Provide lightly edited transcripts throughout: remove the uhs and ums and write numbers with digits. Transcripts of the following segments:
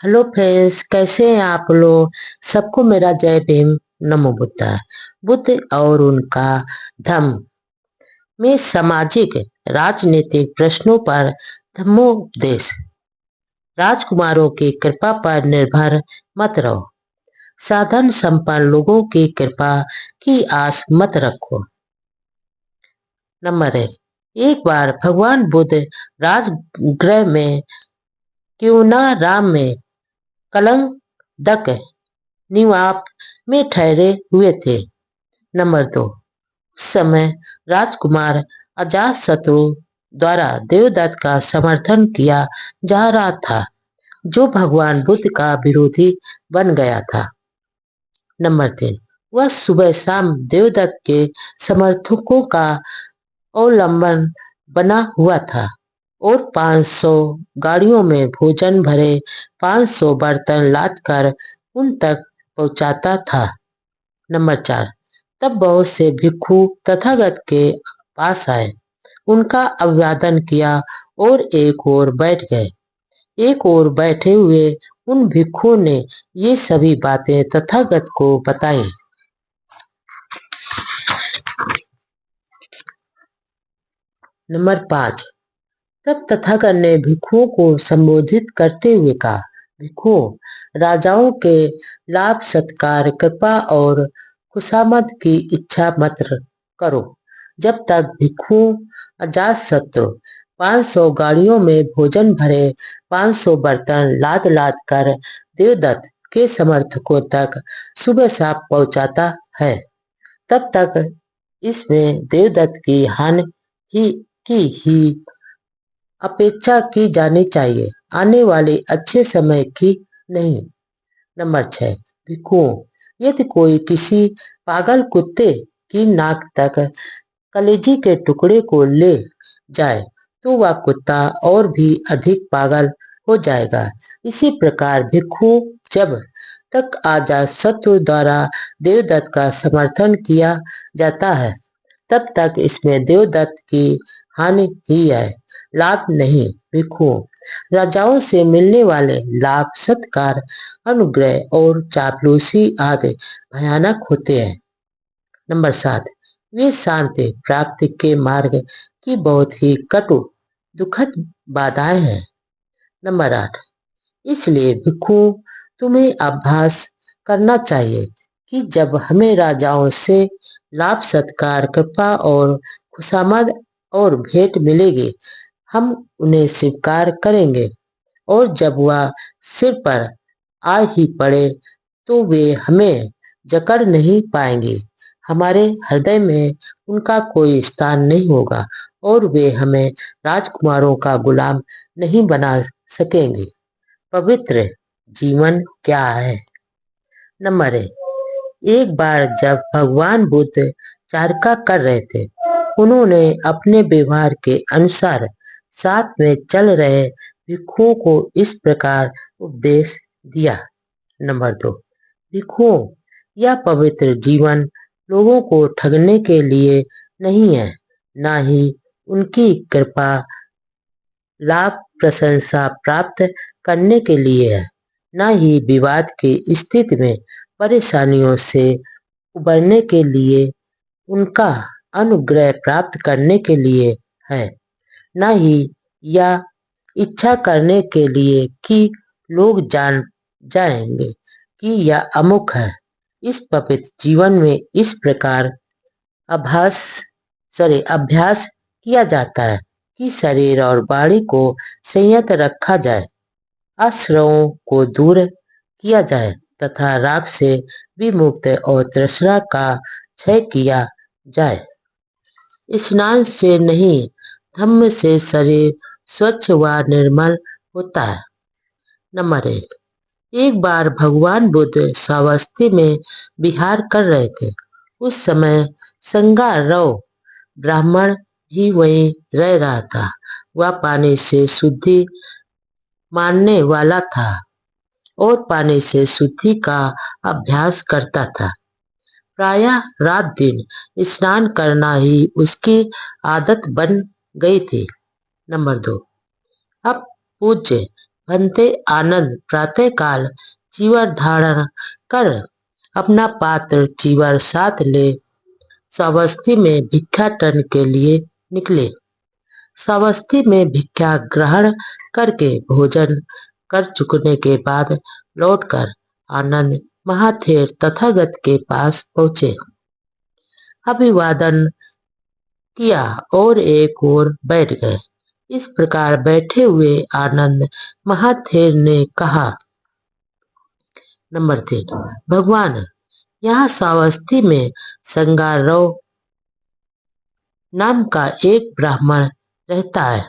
Hello friends, कैसे हैं आप लोग। सबको मेरा जय भीम। नमो बुद्धा। बुद्ध और उनका धम्म में सामाजिक राजनीतिक प्रश्नों पर धम्मोपदेश। राजकुमारों की कृपा पर निर्भर मत रहो। साधन संपन्न लोगों की कृपा की आस मत रखो। नंबर 1। एक बार भगवान बुद्ध राजगृह में क्यूना में कलंकदक निवाप में ठहरे हुए थे। नंबर 2। उस समय राजकुमार अजातशत्रु द्वारा देवदत्त का समर्थन किया जा रहा था, जो भगवान बुद्ध का विरोधी बन गया था। नंबर 3। वह सुबह शाम देवदत्त के समर्थकों का अवलंबन बना हुआ था और 500 गाड़ियों में भोजन भरे 500 बर्तन लाद कर उन तक पहुंचाता था। नंबर 4। तब बहुत से भिक्षु तथागत के पास आए, उनका अभिवादन किया और एक ओर बैठ गए। एक ओर बैठे हुए उन भिक्षुओं ने ये सभी बातें तथागत को बताई। नंबर 5। तब तथागत ने भिक्षुओं को संबोधित करते हुए कहा, भिक्षुओं, राजाओं के लाभ सत्कार कृपा और खुशामद की इच्छा मत करो। जब तक भिक्षुओं अजातशत्रु 500 गाड़ियों में भोजन भरे 500 बर्तन लाद लाद कर देवदत्त के समर्थकों तक सुबह शाम पहुंचाता है, तब तक इसमें देवदत्त की हानि ही अपेक्षा की जानी चाहिए, आने वाले अच्छे समय की नहीं। नंबर 6। भिक्षुओं, यदि कोई किसी पागल कुत्ते की नाक तक कलेजी के टुकड़े को ले जाए तो वह कुत्ता और भी अधिक पागल हो जाएगा। इसी प्रकार भिक्षुओं, जब तक अजातशत्रु द्वारा देवदत्त का समर्थन किया जाता है, तब तक इसमें देवदत्त की हानि ही है, लाभ नहीं। भिक्षुओं, राजाओं से मिलने वाले लाभ सत्कार, अनुग्रह और चापलूसी आदि भयानक होते हैं। नंबर 7। वे शांति प्राप्ति के मार्ग की बहुत ही कटु दुखद बाधाएं हैं। नंबर 8। इसलिए भिक्षुओं, तुम्हें अभ्यास करना चाहिए कि जब हमें राजाओं से लाभ सत्कार कृपा और खुशामद और भेंट मिलेगी, हम उन्हें स्वीकार करेंगे, और जब वह सिर पर आ ही पड़े तो वे हमें जकड़ नहीं पाएंगे। हमारे हृदय में उनका कोई स्थान नहीं होगा और वे हमें राजकुमारों का गुलाम नहीं बना सकेंगे। पवित्र जीवन क्या है। नंबर 1। एक बार जब भगवान बुद्ध चारका कर रहे थे, उन्होंने अपने व्यवहार के अनुसार साथ में चल रहे भिक्षुओं को इस प्रकार उपदेश दिया। नंबर 2। भिक्षुओं, यह पवित्र जीवन लोगों को ठगने के लिए नहीं है, न ही उनकी कृपा लाभ प्रशंसा प्राप्त करने के लिए है, न ही विवाद की स्थिति में परेशानियों से उबरने के लिए, उनका अनुग्रह प्राप्त करने के लिए है, न ही यह इच्छा करने के लिए कि लोग जान जाएंगे कि यह अमुक है। इस पवित्र जीवन में इस प्रकार अभ्यास किया जाता है कि शरीर और वाणी को संयत रखा जाए, आश्रयों को दूर किया जाए तथा राग से विमुक्त और तृष्णा का क्षय किया जाए। स्नान से नहीं, धम्म से शरीर स्वच्छ व निर्मल होता है। नंबर 1। एक बार भगवान बुद्ध सावस्ती में विहार कर रहे थे। उस समय संगारव ब्राह्मण भी वहीं रह रहा था। वह पानी से शुद्धि मानने वाला था और पानी से शुद्धि का अभ्यास करता था। प्रायः रात दिन स्नान करना ही उसकी आदत बन गई थी। नंबर 2। अब पूज्य भंते आनंद प्रातःकाल चीवर धारण कर अपना पात्र चीवर साथ ले श्रावस्ती में भिक्षाटन के लिए निकले। श्रावस्ती में भिक्षा ग्रहण करके भोजन कर चुकने के बाद लौटकर आनंद महाथेर तथागत के पास पहुंचे। अभिवादन किया और एक ओर बैठ गए। इस प्रकार बैठे हुए आनंद महाथेर ने कहा, नंबर 3, भगवान, यहाँ श्रावस्ती में संगारोह नाम का एक ब्राह्मण रहता है।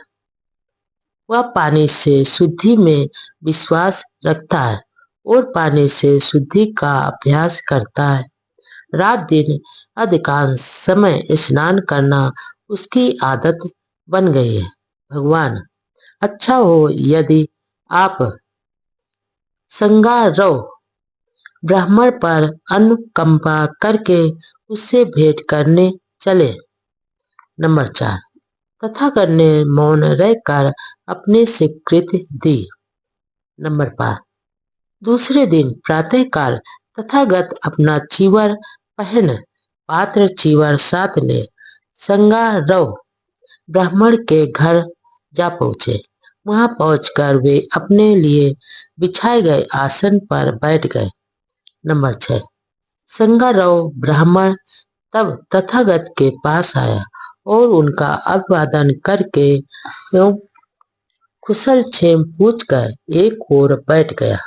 वह पानी से शुद्धि में विश्वास रखता है और पानी से शुद्धि का अभ्यास करता है। रात दिन अधिकांश समय स्नान करना उसकी आदत बन गई है। भगवान, अच्छा हो यदि आप संगारोह ब्राह्मण पर अनुकंपा करके उससे भेंट करने चले। नंबर 4, तथागत ने मौन रहकर अपनी स्वीकृति दी। नंबर 5, दूसरे दिन प्रातःकाल तथागत अपना चीवर पहन पात्र चीवर साथ ले संगारोह ब्राह्मण के घर जा पहुंचे। वहां पहुंचकर वे अपने लिए बिछाए गए आसन पर बैठ गए। नंबर 6, संगारोह ब्राह्मण तब तथागत के पास आया और उनका अभिवादन करके एवं कुशल क्षेम पूछकर एक ओर बैठ गया।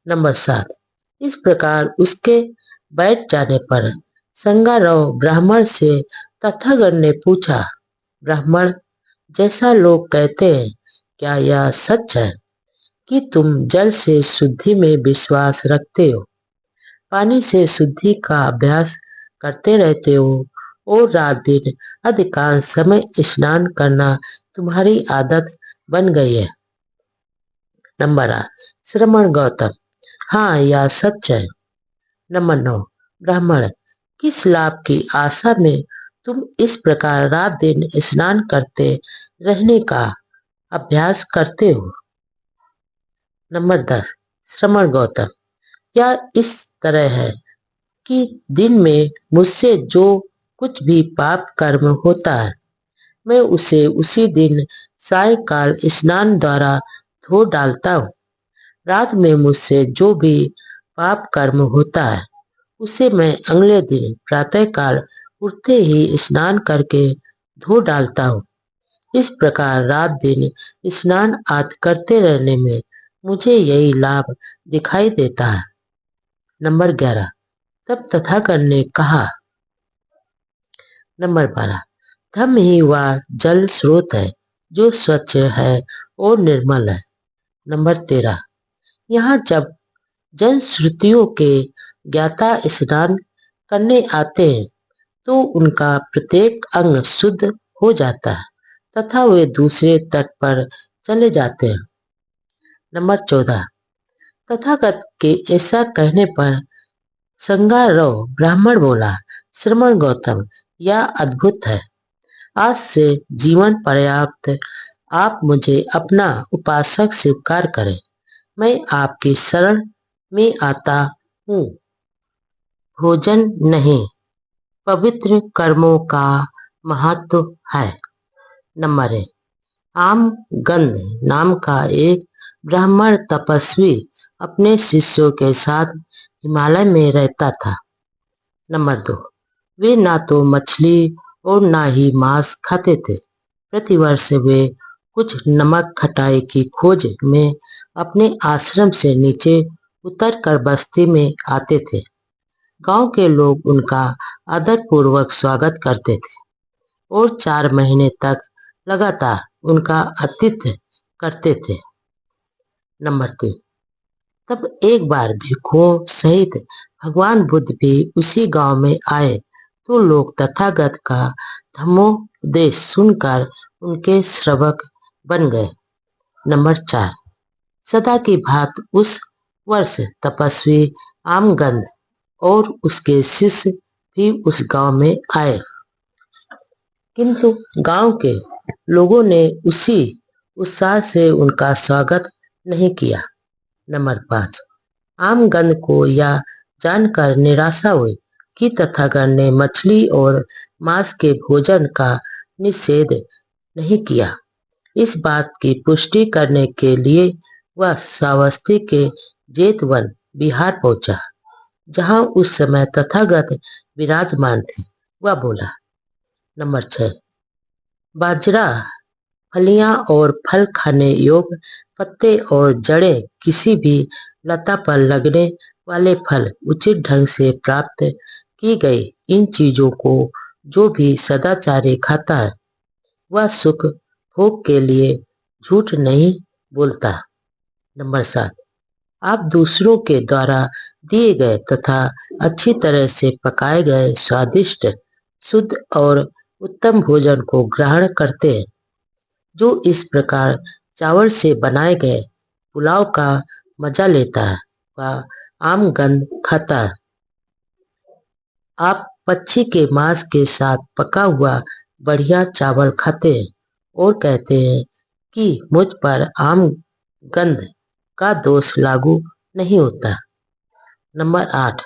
नंबर 7, इस प्रकार उसके बैठ जाने पर संगारोह ब्राह्मण से तथागत ने पूछा, ब्राह्मण, जैसा लोग कहते हैं, क्या यह सच है कि तुम जल से शुद्धि में विश्वास रखते हो, पानी से शुद्धि का अभ्यास करते रहते हो और रात दिन अधिकांश समय स्नान करना तुम्हारी आदत बन गई है? नंबर 8, श्रमण गौतम, हाँ, यह सच है। नंबर 9, ब्राह्मण, किस लाभ की आशा में तुम इस प्रकार रात दिन स्नान करते रहने का अभ्यास करते हो? नंबर 10, श्रमण गौतम, यह इस तरह है कि दिन में मुझसे जो कुछ भी पाप कर्म होता है, मैं उसे उसी दिन सायंकाल स्नान द्वारा धो डालता हूँ। रात में मुझसे जो भी पाप कर्म होता है, उसे मैं अगले दिन प्रातःकाल उठते ही स्नान करके धो डालता हूँ। इस प्रकार रात दिन स्नान आदि करते रहने में मुझे यही लाभ दिखाई देता है। नंबर 11, तब तथागत ने कहा, नंबर 12, धम्म ही वह जल स्रोत है जो स्वच्छ है और निर्मल है। नंबर 13, यहाँ जब जनश्रुतियों के ज्ञाता स्नान करने आते हैं तो उनका प्रत्येक अंग शुद्ध हो जाता है तथा वे दूसरे तट पर चले जाते हैं। नंबर 14, तथागत के ऐसा कहने पर संगारोह ब्राह्मण बोला, श्रमण गौतम, यह अद्भुत है। आज से जीवन पर्याप्त आप मुझे अपना उपासक स्वीकार करें। मैं आपकी शरण में आता हूँ। भोजन नहीं, पवित्र कर्मों का महत्व है। नंबर 1, आमगंध नाम का एक ब्राह्मण तपस्वी अपने शिष्यों के साथ हिमालय में रहता था। नंबर 2, वे ना तो मछली और ना ही मांस खाते थे। प्रतिवर्ष वे कुछ नमक खटाई की खोज में अपने आश्रम से नीचे उतरकर बस्ती में आते थे। गांव के लोग उनका आदरपूर्वक स्वागत करते थे और 4 महीने तक लगातार उनका आतिथ्य करते थे। नंबर 3, तब एक बार भिक्षुओं सहित भगवान बुद्ध भी उसी गांव में आए तो लोग तथागत का धम्मोपदेश सुनकर उनके श्रवक बन गए। नंबर 4, सदा की भांति उस वर्ष तपस्वी आमगंध और उसके शिष्य भी उस गांव में आए, किंतु गांव के लोगों ने उसी उत्साह से उनका स्वागत नहीं किया। नंबर 5, आम गंध को यह जानकर निराशा हुई कि तथागत ने मछली और मांस के भोजन का निषेध नहीं किया। इस बात की पुष्टि करने के लिए वह श्रावस्ती के जेतवन बिहार पहुंचा, जहां उस समय तथागत विराजमान थे। वह बोला। नंबर 6, बाजरा, फलियां और फल खाने योग्य पत्ते और जड़ें, किसी भी लता पर लगने वाले फल उचित ढंग से प्राप्त की गई इन चीजों को जो भी सदाचारी खाता है, वह सुख भोग के लिए झूठ नहीं बोलता। नंबर 7, आप दूसरों के द्वारा दिए गए तथा अच्छी तरह से पकाए गए स्वादिष्ट, शुद्ध और उत्तम भोजन को ग्रहण करते हैं। जो इस प्रकार चावल से बनाए गए पुलाव का मजा लेता है, वह आम गंध खाता है। आप पक्षी के मांस के साथ पका हुआ बढ़िया चावल खाते हैं और कहते हैं कि मुझ पर आम गंध का दोष लागू नहीं होता। नंबर 8,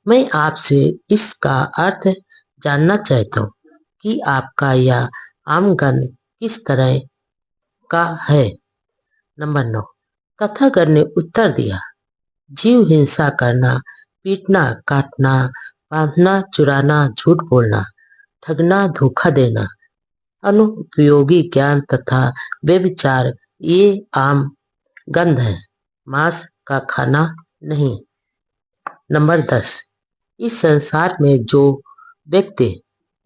मैं आपसे इसका अर्थ जानना चाहता हूँ कि आपका यह आम गंध किस तरह का है। नंबर 9, तथागत ने उत्तर दिया, जीव हिंसा करना, पीटना, काटना, बांधना, चुराना, झूठ बोलना, ठगना, धोखा देना, अनुपयोगी ज्ञान तथा व्यभिचार, ये आम गंध है, मांस का खाना नहीं। नंबर 10, इस संसार में जो व्यक्ति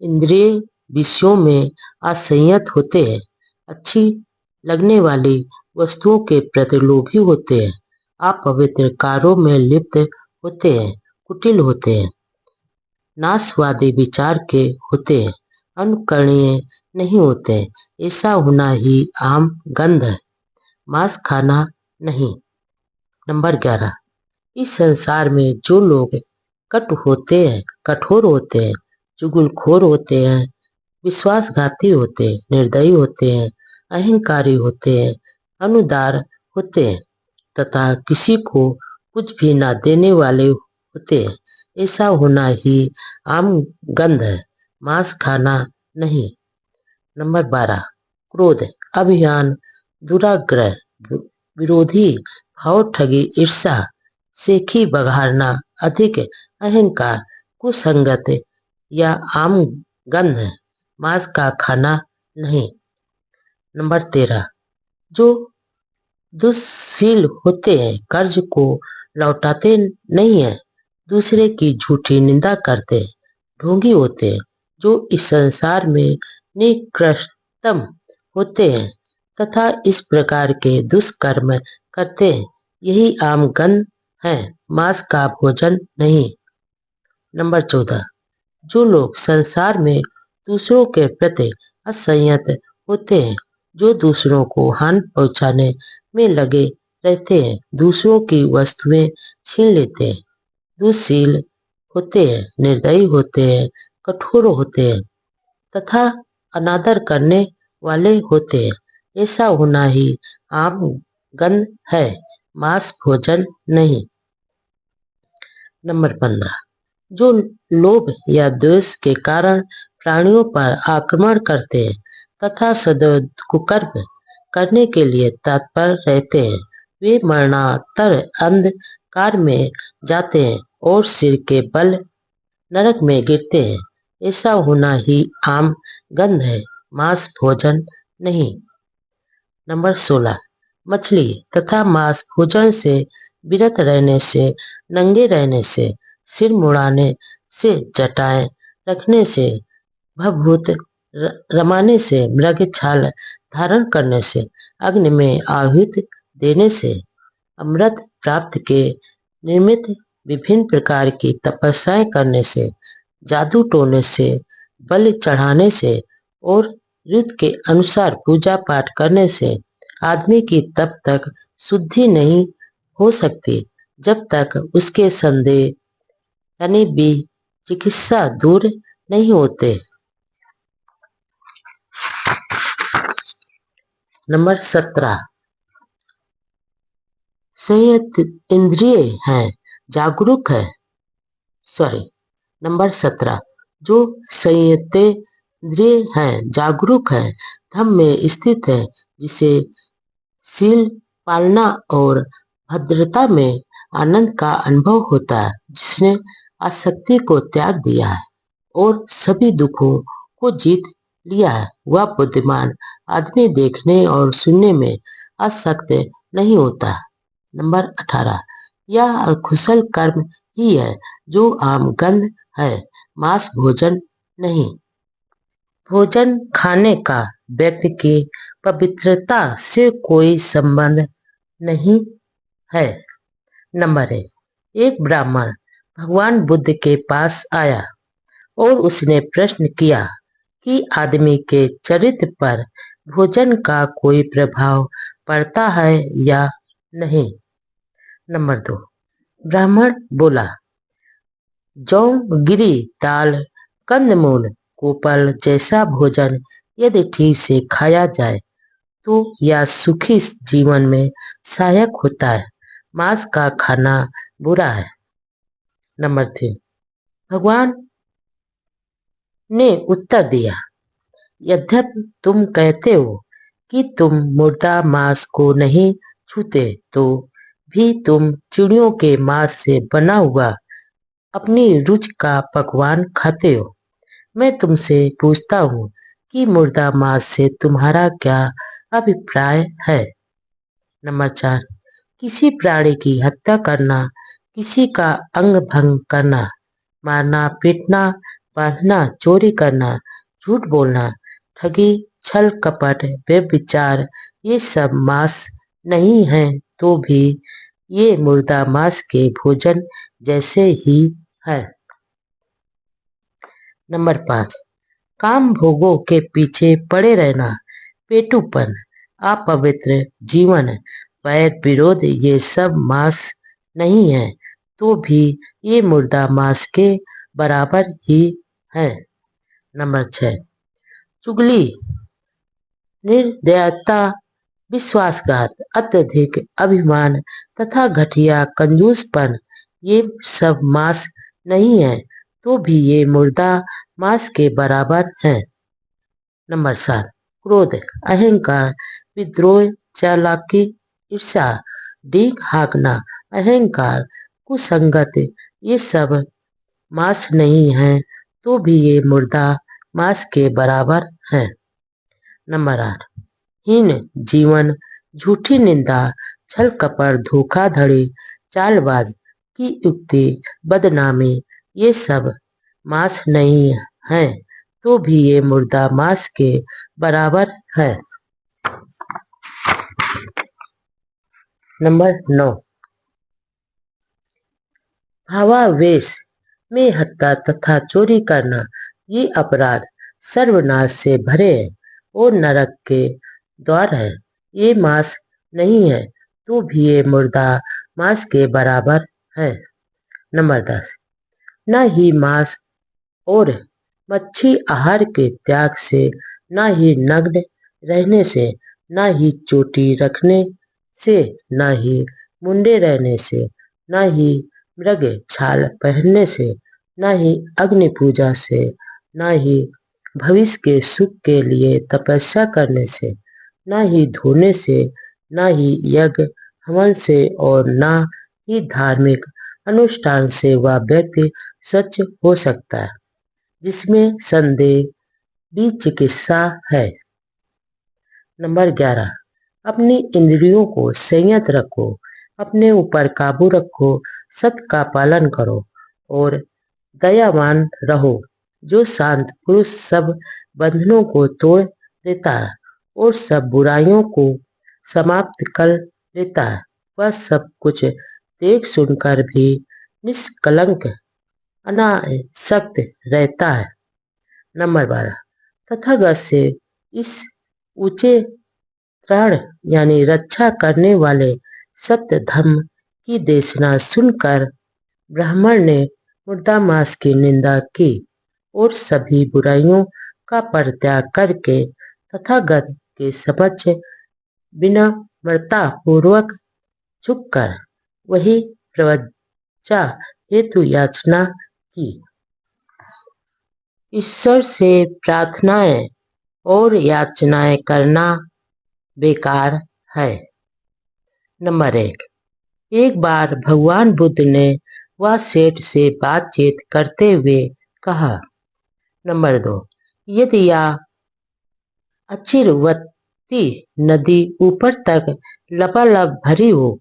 इंद्रिय विषयों में असंयत होते हैं, अच्छी लगने वाली वस्तुओं के प्रति लोभी होते हैं, अपवित्र कार्यों में लिप्त होते हैं, कुटिल होते हैं, नाशवादी विचार के होते हैं, अनुकरणीय नहीं होते हैं, ऐसा होना ही आम गंध है, मांस खाना नहीं। नंबर 11, इस संसार में जो लोग कटु होते हैं, कठोर होते हैं, चुगलखोर होते हैं, विश्वासघाती होते हैं, निर्दयी होते हैं, अहंकारी होते हैं, अनुदार होते हैं तथा किसी को कुछ भी न देने वाले होते हैं, ऐसा होना ही आम गंध है, मांस खाना नहीं। नंबर 12, क्रोध, अभिमान, दुराग्रह, विरोधी भाव, ठगी, ईर्ष्या, सेखी बघारना, अधिक अहंकार, कुसंगत या आम गंध है, मांस का खाना नहीं। नंबर 13, जो दुष्शील होते हैं, कर्ज को लौटाते नहीं है, दूसरे की झूठी निंदा करते हैं, ढोंगी होते हैं, जो इस संसार में निकृष्टतम होते हैं तथा इस प्रकार के दुष्कर्म करते हैं, यही आम गंध है, मांस का भोजन नहीं। नंबर 14, जो लोग संसार में दूसरों के प्रति असंयत होते हैं, जो दूसरों को हानि पहुंचाने में लगे रहते हैं, दूसरों की वस्तुएं छीन लेते हैं, दुष्शील होते हैं, निर्दयी होते हैं, कठोर होते हैं तथा अनादर करने वाले होते हैं, ऐसा होना ही आम गंध है, मांस भोजन नहीं। नंबर 15, जो लोभ या द्वेष के कारण प्राणियों पर आक्रमण करते हैं तथा सदैव कुकर्म करने के लिए तत्पर रहते हैं, वे मरणातर अंधकार में जाते हैं और सिर के बल नरक में गिरते हैं, ऐसा होना ही आम गंध है, मांस भोजन नहीं। नंबर 16, मछली तथा मांस भोजन से विरत रहने से, नंगे रहने से, सिर मुड़ाने से, जटाएं रखने से, भभूत रमाने से, मृग छाल धारण करने से, अग्नि में आहुति देने से, अमृत प्राप्त के निमित्त विभिन्न प्रकार की तपस्याएं करने से, जादू टोने से, बलि चढ़ाने से और ऋतु के अनुसार पूजा पाठ करने से आदमी की तब तक शुद्धि नहीं हो सकती जब तक उसके संदेह यानी भी चिकित्सा दूर नहीं होते। नंबर 17, संयत इंद्रिय हैं, जागरूक है। नंबर 17, जो संयतेंद्रिय हैं, जागरूक है, धम्म में स्थित है, जिसे शील पालना और भद्रता में आनंद का अनुभव होता है, जिसने आसक्ति को त्याग दिया है और सभी दुखों को जीत लिया है, वह बुद्धिमान आदमी देखने और सुनने में आसक्त नहीं होता। नंबर 18, यह अकुशल कर्म ही है जो आम गंध है, मांस भोजन नहीं। भोजन खाने का व्यक्ति की पवित्रता से कोई संबंध नहीं है। नंबर 1, एक ब्राह्मण भगवान बुद्ध के पास आया और उसने प्रश्न किया कि आदमी के चरित्र पर भोजन का कोई प्रभाव पड़ता है या नहीं। नंबर 2, ब्राह्मण बोला, जौ, गिरी, दाल, कंदमूल, कोपल जैसा भोजन यदि ठीक से खाया जाए तो यह सुखी जीवन में सहायक होता है, मांस का खाना बुरा है। नंबर 3, भगवान ने उत्तर दिया, यद्यपि तुम कहते हो कि तुम मुर्दा मांस को नहीं छूते, तो भी तुम चिड़ियों के मांस से बना हुआ अपनी रुचि का पकवान खाते हो। मैं तुमसे पूछता हूँ कि मुर्दा मांस से तुम्हारा क्या अभिप्राय है। नंबर 4, किसी प्राणी की हत्या करना, किसी का अंग भंग करना, मारना, पीटना, बांधना, चोरी करना, झूठ बोलना, ठगी, छल कपट, व्यभिचार, ये सब मांस नहीं है तो भी ये मुर्दा मांस के भोजन जैसे ही है। नंबर 5, काम भोगों के पीछे पड़े रहना, पेटूपन, अपवित्र जीवन, वैर विरोध, ये सब मांस नहीं है तो भी ये मुर्दा मांस के बराबर ही है। नंबर 6, चुगली, निर्दयता, विश्वासघात, अत्यधिक अभिमान तथा घटिया कंजूसपन, ये सब मांस नहीं है तो भी ये मुर्दा मांस के बराबर है। नंबर 7, क्रोध, अहंकार, विद्रोह, चालाकी, ईर्ष्या, डींग हाँकना, अहंकार, कुसंगत, ये सब मांस नहीं है तो भी ये मुर्दा मांस के बराबर है। नंबर 8, हीन जीवन, झूठी निंदा, छल कपट, धोखाधड़ी, चालबाज की युक्ति, बदनामी, ये सब मांस नहीं है तो भी ये मुर्दा मांस के बराबर है। नंबर 9, भावावेश में हत्या तथा चोरी करना, ये अपराध सर्वनाश से भरे हैं और नरक के द्वार है। ये मांस नहीं है तो भी ये मुर्दा मांस के बराबर है। नंबर 10, न ही मांस और मच्छी आहार के त्याग से, न ही नग्न रहने से, न ही चोटी रखने से, न ही मुंडे रहने से, न ही मृग छाल पहनने से, न ही अग्नि पूजा से, न ही भविष्य के सुख के लिए तपस्या करने से, न ही धोने से, न ही यज्ञ हवन से और न ही धार्मिक अनुष्ठान से वह व्यक्ति स्वच्छ हो सकता है, जिसमें संदेह भी चिकित्सा है। नंबर 11, अपनी इंद्रियों को संयत रखो, अपने ऊपर काबू रखो, सत्य का पालन करो और दयावान रहो। जो शांत पुरुष सब बंधनों को तोड़ देता है और सब बुराइयों को समाप्त कर लेता है, वह सब कुछ देख सुनकर भी निष्कलंक अनासक्त रहता है। नंबर 12, तथागत से इस ऊंचे त्राण यानी रक्षा करने वाले सत्य धर्म की देशना सुनकर ब्राह्मण ने मुर्दा मांस की निंदा की और सभी बुराइयों का परित्याग करके तथागत के समक्ष विनम्रता पूर्वक झुककर वही प्रवज्जा हेतु याचना की। ईश्वर से प्रार्थनाएं और याचनाएं करना बेकार है। नंबर 1। एक बार भगवान बुद्ध ने वह सेठ से बातचीत करते हुए कहा। नंबर 2। यदि यह अचिरवती नदी ऊपर तक लबालब भरी हो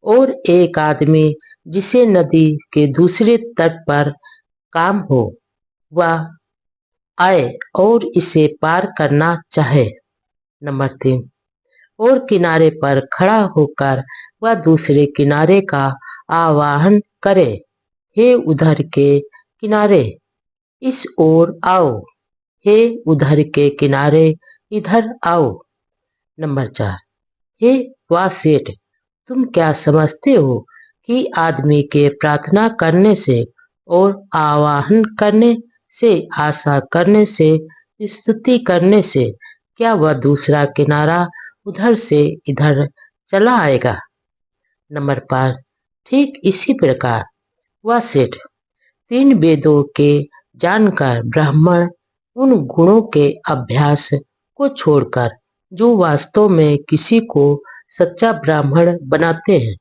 और एक आदमी जिसे नदी के दूसरे तट पर काम हो वह आए और इसे पार करना चाहे। नंबर 3। और किनारे पर खड़ा होकर वह दूसरे किनारे का आह्वान करे, हे उधर के किनारे इस ओर आओ, हे उधर के किनारे इधर आओ। नंबर 4। हे वाह सेठ, तुम क्या समझते हो कि आदमी के प्रार्थना करने से और आह्वान करने से, आशा करने से, स्तुति करने से क्या वह दूसरा किनारा उधर से इधर चला आएगा? नंबर 5। ठीक इसी प्रकार वह सेठ 3 वेदों के जानकर ब्राह्मण उन गुणों के अभ्यास को छोड़कर जो वास्तव में किसी को सच्चा ब्राह्मण बनाते हैं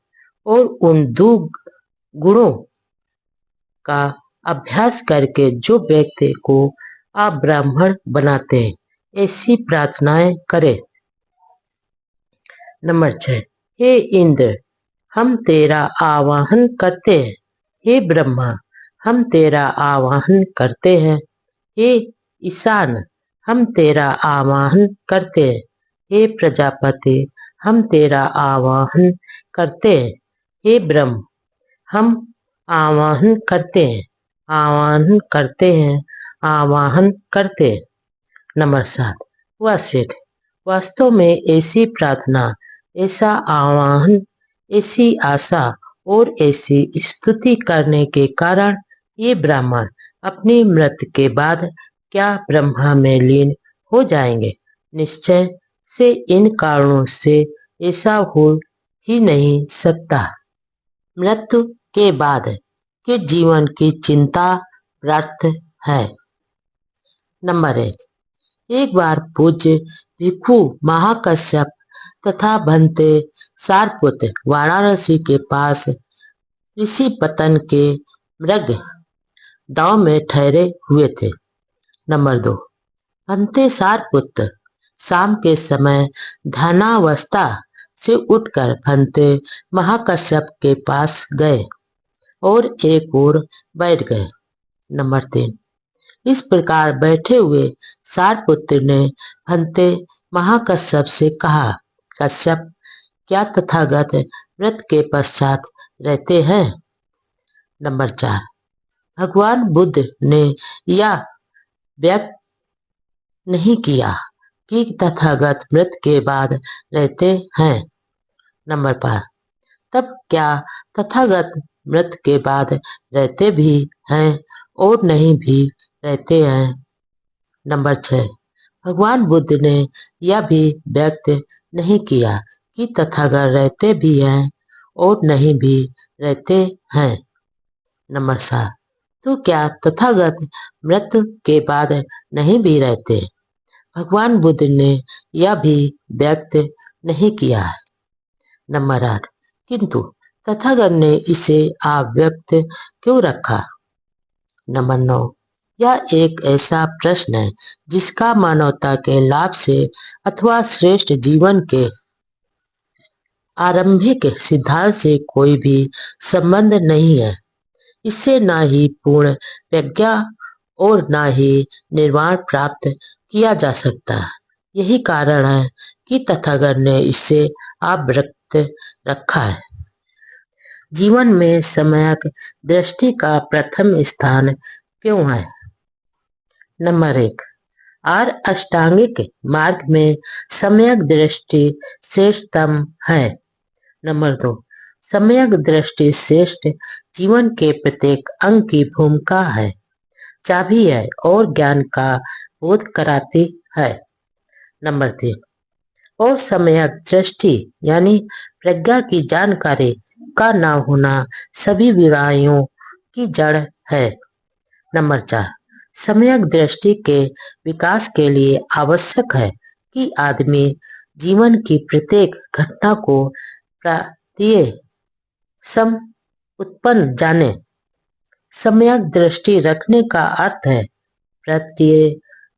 और उन 2 गुणों का अभ्यास करके जो व्यक्ति को अब्राह्मण बनाते हैं, ऐसी प्रार्थनाएं करें। नंबर 6। हे इंद्र, हम तेरा आवाहन करते हैं। हे ब्रह्मा, हम तेरा आवाहन करते हैं। हे ईशान, हम तेरा आवाहन करते हैं। हे प्रजापति, हम तेरा आवाहन करते हैं। हे ब्रह्म, हम आवाहन करते हैं, आवाहन करते हैं, आवाहन करते हैं। नंबर 7। वह सेठ वास्तव में ऐसी प्रार्थना, ऐसा आवाहन, ऐसी आशा और ऐसी स्तुति करने के कारण ये ब्राह्मण अपनी मृत्यु के बाद क्या ब्रह्मा में लीन हो जाएंगे? निश्चय से इन कारणों से ऐसा हो ही नहीं सकता। मृत्यु के बाद के जीवन की चिंता व्यर्थ है। नंबर 1। एक बार पूज्य भिक्षु महाकश्यप तथा भंते सारपुत्र वाराणसी के पास ऋषि पतन के मृग दाव में ठहरे हुए थे। नंबर 2। भंते सारपुत्र शाम के समय ध्यानावस्था से उठकर भंते महाकश्यप के पास गए और एक ओर बैठ गए। नंबर 3। इस प्रकार बैठे हुए सारपुत्र ने भंते महाकश्यप से कहा, कश्यप, क्या तथागत मृत्यु के पश्चात रहते हैं? नंबर 4। भगवान बुद्ध ने यह व्यक्त नहीं किया कि तथागत मृत्यु के बाद रहते हैं। नंबर 5। तब क्या तथागत मृत्यु के बाद रहते भी हैं और नहीं भी रहते हैं? नंबर 6। भगवान बुद्ध ने यह भी व्यक्त नहीं किया कि तथागत रहते भी हैं और नहीं भी रहते हैं। नंबर 7। तो क्या तथागत मृत्यु के बाद नहीं भी रहते? भगवान बुद्ध ने यह भी व्यक्त नहीं किया है। नंबर 8। किंतु तथागत ने इसे अव्यक्त क्यों रखा? नंबर 9। यह एक ऐसा प्रश्न है जिसका मानवता के लाभ से अथवा श्रेष्ठ जीवन के आरंभिक सिद्धांत से कोई भी संबंध नहीं है। इससे न ही पूर्ण प्रज्ञा और न ही निर्वाण प्राप्त किया जा सकता। यही कारण है कि तथागत ने इसे अव्यक्त रखा है। जीवन में सम्यक दृष्टि का प्रथम स्थान क्यों है? नंबर 1। अष्टांगिक मार्ग में सम्यक दृष्टि श्रेष्ठतम है। नंबर 2। सम्यक दृष्टि श्रेष्ठ जीवन के प्रत्येक अंग की भूमिका है, चाबी है और ज्ञान का बोध कराती है। नंबर 3। और सम्यक दृष्टि यानी प्रज्ञा की जानकारी का न होना सभी बुराइयों की जड़ है। नंबर 4, सम्यक दृष्टि के विकास के लिए आवश्यक है कि आदमी जीवन की प्रत्येक घटना को प्रत्यय सम उत्पन्न जाने। सम्यक दृष्टि रखने का अर्थ है प्रत्यय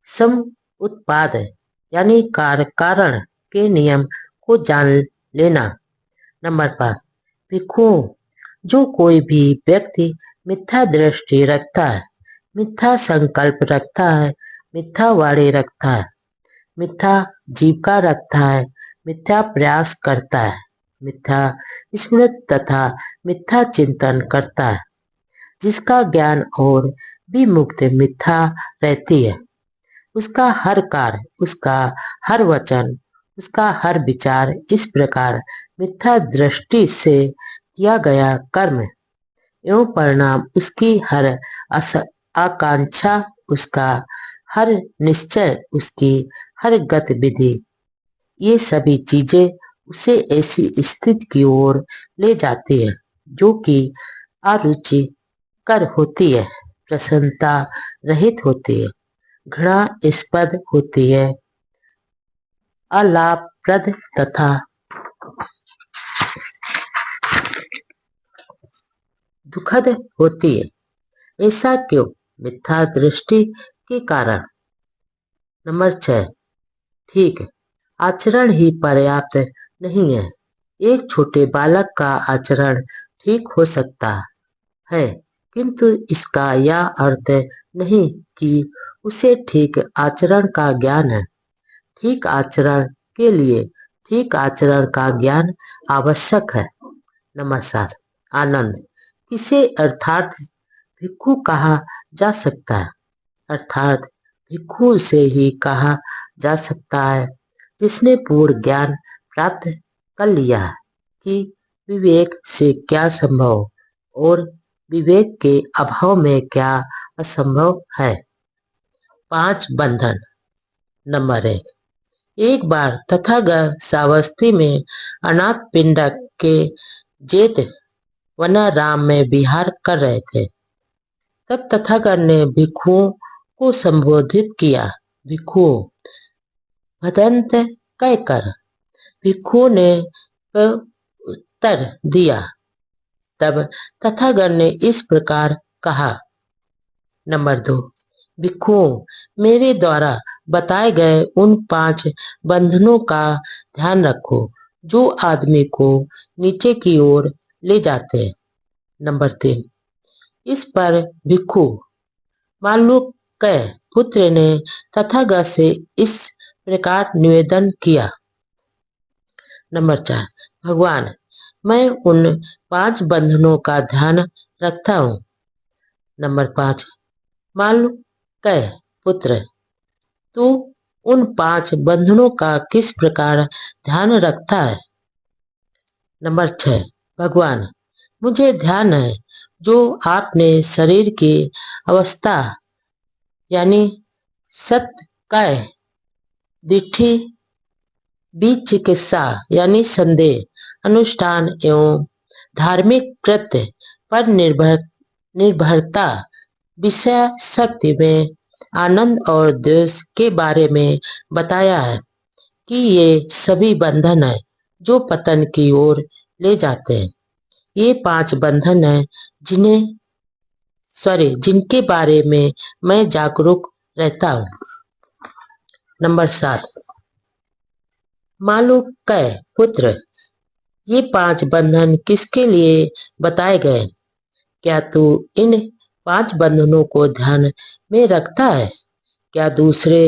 सम उत्पाद यानी कार्य कारण के नियम को जान लेना। नंबर 5, भिक्षुओं, जो कोई भी व्यक्ति मिथ्या दृष्टि रखता है, मिथ्या संकल्प रखता है, मिथ्या वाणी रखता है, मिथ्या जीविका रखता है, मिथ्या प्रयास करता है, मिथ्या स्मृति तथा मिथ्या चिंतन करता है, जिसका ज्ञान और भी मुक्त मिथ्या रहती है, उसका हर कार्य, उसका हर वचन, उसका हर विचार इस प्रकार मिथ्या दृष्टि से किया गया कर्म एवं परिणाम, उसकी हर आकांक्षा, उसका हर निश्चय, उसकी हर गतिविधि, ये सभी चीजें उसे ऐसी स्थिति की ओर ले जाती है जो कि अरुचिकर होती है, प्रसन्नता रहित होती है, घृणास्पद होती है, अलाभप्रद तथा दुखद होती है। ऐसा क्यों? मिथ्या दृष्टि के कारण। नंबर 6, ठीक, आचरण ही पर्याप्त नहीं है। एक छोटे बालक का आचरण ठीक हो सकता है, किंतु इसका यह अर्थ नहीं कि उसे ठीक आचरण का ज्ञान है। ठीक आचरण के लिए ठीक आचरण का ज्ञान आवश्यक है। नंबर 7, आनंद, किसे अर्थात भिक्षु कहा जा सकता है? अर्थात भिक्षु से ही कहा जा सकता है जिसने पूर्ण ज्ञान प्राप्त कर लिया है कि विवेक से क्या संभव और विवेक के अभाव में क्या असंभव है। 5 बंधन। नंबर 1, एक बार तथागत सावस्ती में अनाथ पिंडक के जेठ वनाराम में विहार कर रहे थे। तब तथागत ने भिक्षुओं को संबोधित किया। भिक्षुओं, भदंत कहकर भिक्षुओं ने उत्तर दिया। तब तथागत ने इस प्रकार कहा। नंबर 2, भिक्षुओं, मेरे द्वारा बताए गए उन 5 बंधनों का ध्यान रखो जो आदमी को नीचे की ओर ले जाते हैं। नंबर 3, इस पर भिक्षु मालूक्य पुत्र ने तथागत से इस प्रकार निवेदन किया। नंबर 4, भगवान, मैं उन 5 बंधनों का ध्यान रखता हूँ। नंबर 5, मालूक्य पुत्र, तू उन 5 बंधनों का किस प्रकार ध्यान रखता है? नंबर 6, भगवान, मुझे ध्यान है जो आपने शरीर की अवस्था यानी सत्य, दिठी, विचिकित्सा यानी संदेह, अनुष्ठान एवं धार्मिक कृत्य पर निर्भरता, विषय शक्ति में आनंद और द्वेष के बारे में बताया है कि ये सभी बंधन है जो पतन की ओर ले जाते हैं। ये 5 बंधन है जिनके बारे में मैं जागरूक रहता हूँ। नंबर 7, मालूक्य पुत्र, ये 5 बंधन किसके लिए बताए गए? क्या तू इन 5 बंधनों को ध्यान में रखता है? क्या दूसरे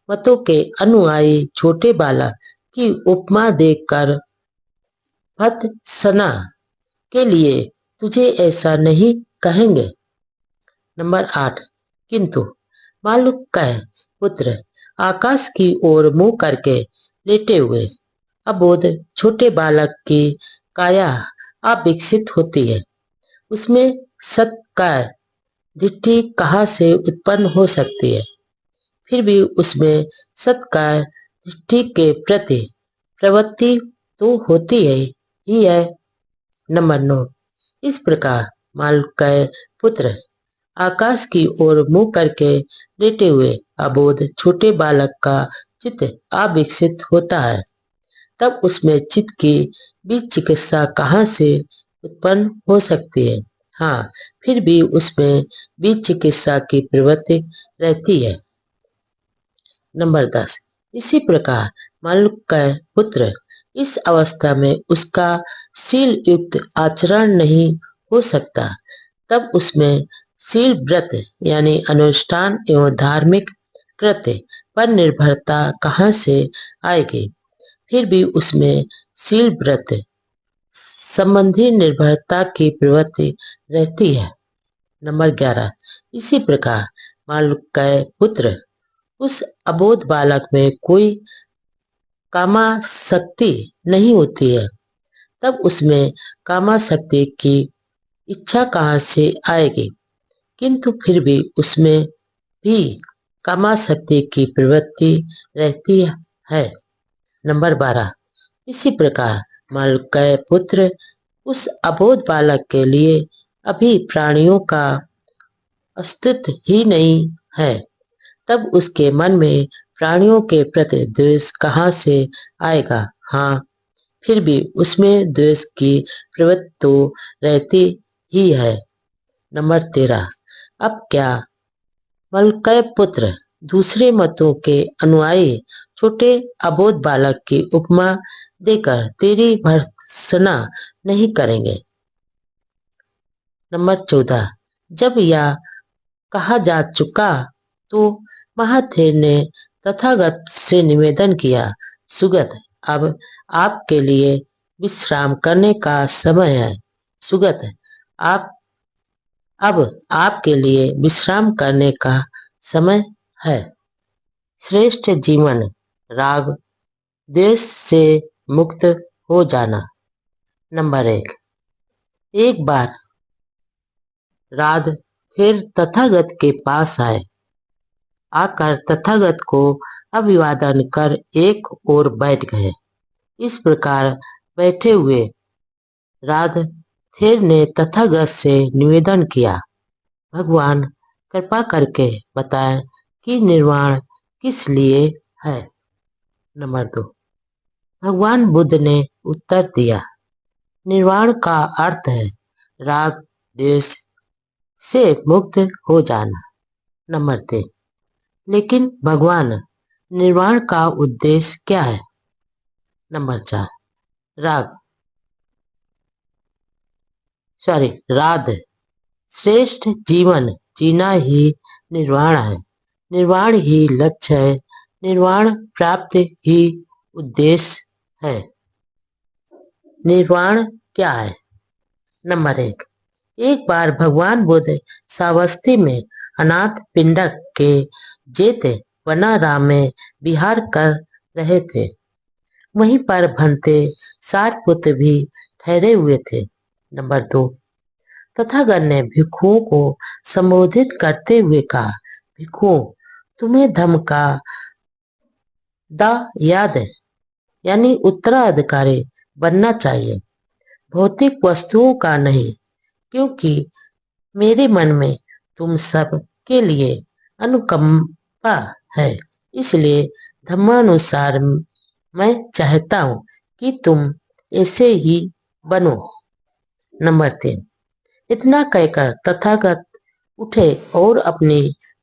मतों के अनुयायी छोटे बालक की उपमा देकर भत्सना के लिए तुझे ऐसा नहीं कहेंगे? नंबर 8, किंतु मालूक्य पुत्र, आकाश की ओर मुंह करके लेटे हुए अबोध छोटे बालक की काया अविकसित होती है। उसमें सत्काय दिट्ठी कहाँ से उत्पन्न हो सकती है? फिर भी उसमें सत्काय दिट्ठी के प्रति प्रवृत्ति तो होती है ही है। नंबर 9, इस प्रकार मालूक्य पुत्र आकाश की ओर मुंह करके लेटे हुए अबोध छोटे बालक का चित्त अविकसित होता है, तब उसमें चित्त की बीज चिकित्सा कहाँ से उत्पन्न हो सकती है? हाँ, फिर भी उसमें बीज चिकित्सा की प्रवृत्ति रहती है। नंबर 10, इसी प्रकार मालूक्य पुत्र इस अवस्था में उसका शील युक्त आचरण नहीं हो सकता, तब उसमें शील व्रत यानी अनुष्ठान एवं धार्मिक कृत्य पर निर्भरता कहाँ से आएगी? फिर भी उसमें शील व्रत संबंधी निर्भरता की प्रवृत्ति रहती है। नंबर 11, इसी प्रकार मालूक्य पुत्र उस अबोध बालक में कोई कामासक्ति नहीं होती है, तब उसमें कामासक्ति की इच्छा कहाँ से आएगी? किंतु फिर भी उसमें भी कामासक्ति की प्रवृत्ति रहती है। नंबर 12, इसी प्रकार मालूक्य पुत्र उस अबोध बालक के लिए अभी प्राणियों का अस्तित्व ही नहीं है, तब उसके मन में प्राणियों के प्रति द्वेष कहाँ से आएगा? हाँ, फिर भी उसमें द्वेष की प्रवृत्ति तो रहती ही है। नंबर 13, अब क्या मालूक्य पुत्र दूसरे मतों के अनुयायी छोटे अबोध बालक की उपमा देकर तेरी भर्त्सना नहीं करेंगे? नंबर 14, जब यह कहा जा चुका तो महाथेर ने तथागत से निवेदन किया, सुगत, अब आपके लिए विश्राम करने का समय है। सुगत, अब आपके लिए विश्राम करने का समय है। श्रेष्ठ जीवन राग द्वेष से मुक्त हो जाना। नंबर 1, एक बार राध फिर तथागत के पास आए, आकर तथागत को अभिवादन कर एक ओर बैठ गए। इस प्रकार बैठे हुए राधेर ने तथागत से निवेदन किया, भगवान कृपा करके बताएं कि निर्वाण किस लिए है? नंबर 2, भगवान बुद्ध ने उत्तर दिया, निर्वाण का अर्थ है राग द्वेष से मुक्त हो जाना। नंबर 3, लेकिन भगवान निर्वाण का उद्देश्य क्या है? नंबर 4, राध श्रेष्ठ जीवन जीना ही निर्वाण है, निर्वाण ही लक्ष्य है, निर्वाण प्राप्त ही उद्देश्य है। निर्वाण क्या है? नंबर 1, एक बार भगवान बुद्ध सावस्ती में अनाथ पिंडक के जेत वनाराम में विहार कर रहे थे। वहीं पर भंते सारपुत्र भी ठहरे हुए थे। नंबर 2, तथागत ने भिक्षुओं को संबोधित करते हुए कहा, भिक्षुओं, तुम्हें धम्म का दायाद यानी उत्तराधिकारी बनना चाहिए, भौतिक वस्तुओं का नहीं, क्योंकि मेरे मन में तुम सब के लिए अनुकंपा है, इसलिए धर्मानुसार मैं चाहता हूं कि तुम ऐसे ही बनो। नंबर 3, इतना कहकर तथागत उठे और अपनी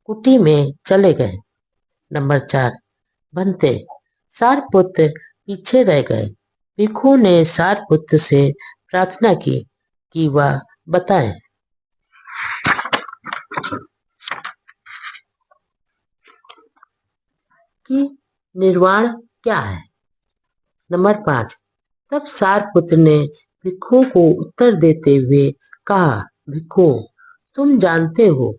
कुटी में चले गए। नंबर 4, भंते सारपुत्र पीछे रह गए। भिक्षु ने सारपुत्र से प्रार्थना की कि वह बताएं कि निर्वाण क्या है। नंबर 5, तब सारपुत्र ने भिक्षु को उत्तर देते हुए कहा, भिक्षु, तुम जानते हो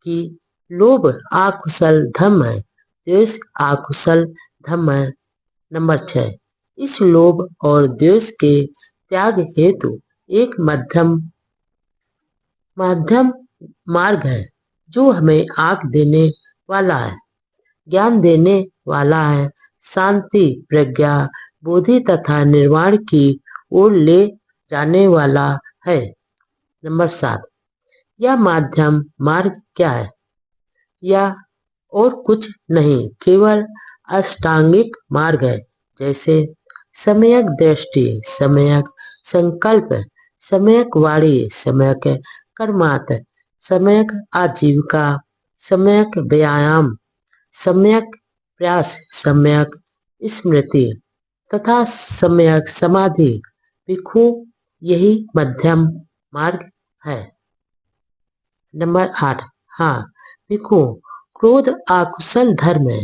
कि लोभ आकुशल धम्म है, द्वेष आकुशल धम्म है। नंबर 6, इस लोभ और द्वेष के त्याग हेतु एक मध्यम मार्ग है, जो हमें आंख देने वाला है, ज्ञान देने वाला है, शांति, प्रज्ञा, बोधि तथा निर्वाण की ओर ले जाने वाला है। नंबर 7, यह माध्यम मार्ग क्या है? यह और कुछ नहीं, केवल अष्टांगिक मार्ग है, जैसे सम्यक दृष्टि, सम्यक संकल्प, सम्यक वाणी, सम्यक कर्मात, सम्यक आजीविका, सम्यक व्यायाम, सम्यक प्रयास, सम्यक स्मृति तथा सम्यक समाधि। भिक्षु, यही मध्यम मार्ग है। नंबर 8, हाँ भिक्षु, क्रोध अकुशल धर्म है,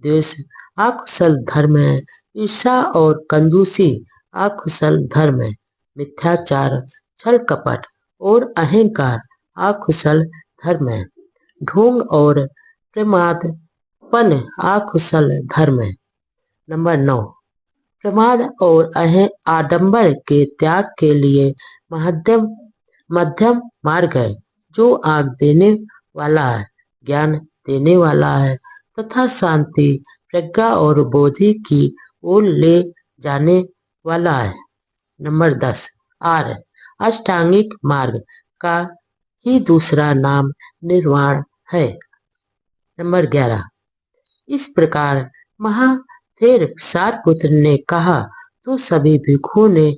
द्वेष अकुशल धर्म है, ईर्ष्या और कंजूसी अकुशल धर्म है, मिथ्याचार, छल कपट और अहंकार अकुशल धर्म है, ढोंग और प्रमादपन अकुशल धर्म है। नंबर 9, प्रमाद और आडंबर के त्याग के लिए मध्यम मार्ग है, जो आग देने वाला है, ज्ञान देने वाला है तथा शांति, प्रज्ञा और बोधि की ओर ले जाने वाला है। नंबर 10, आर अष्टांगिक मार्ग का ही दूसरा नाम निर्वाण है। नंबर 11, इस प्रकार महाथेर सारपुत्र ने कहा तो सभी भिक्षुओं ने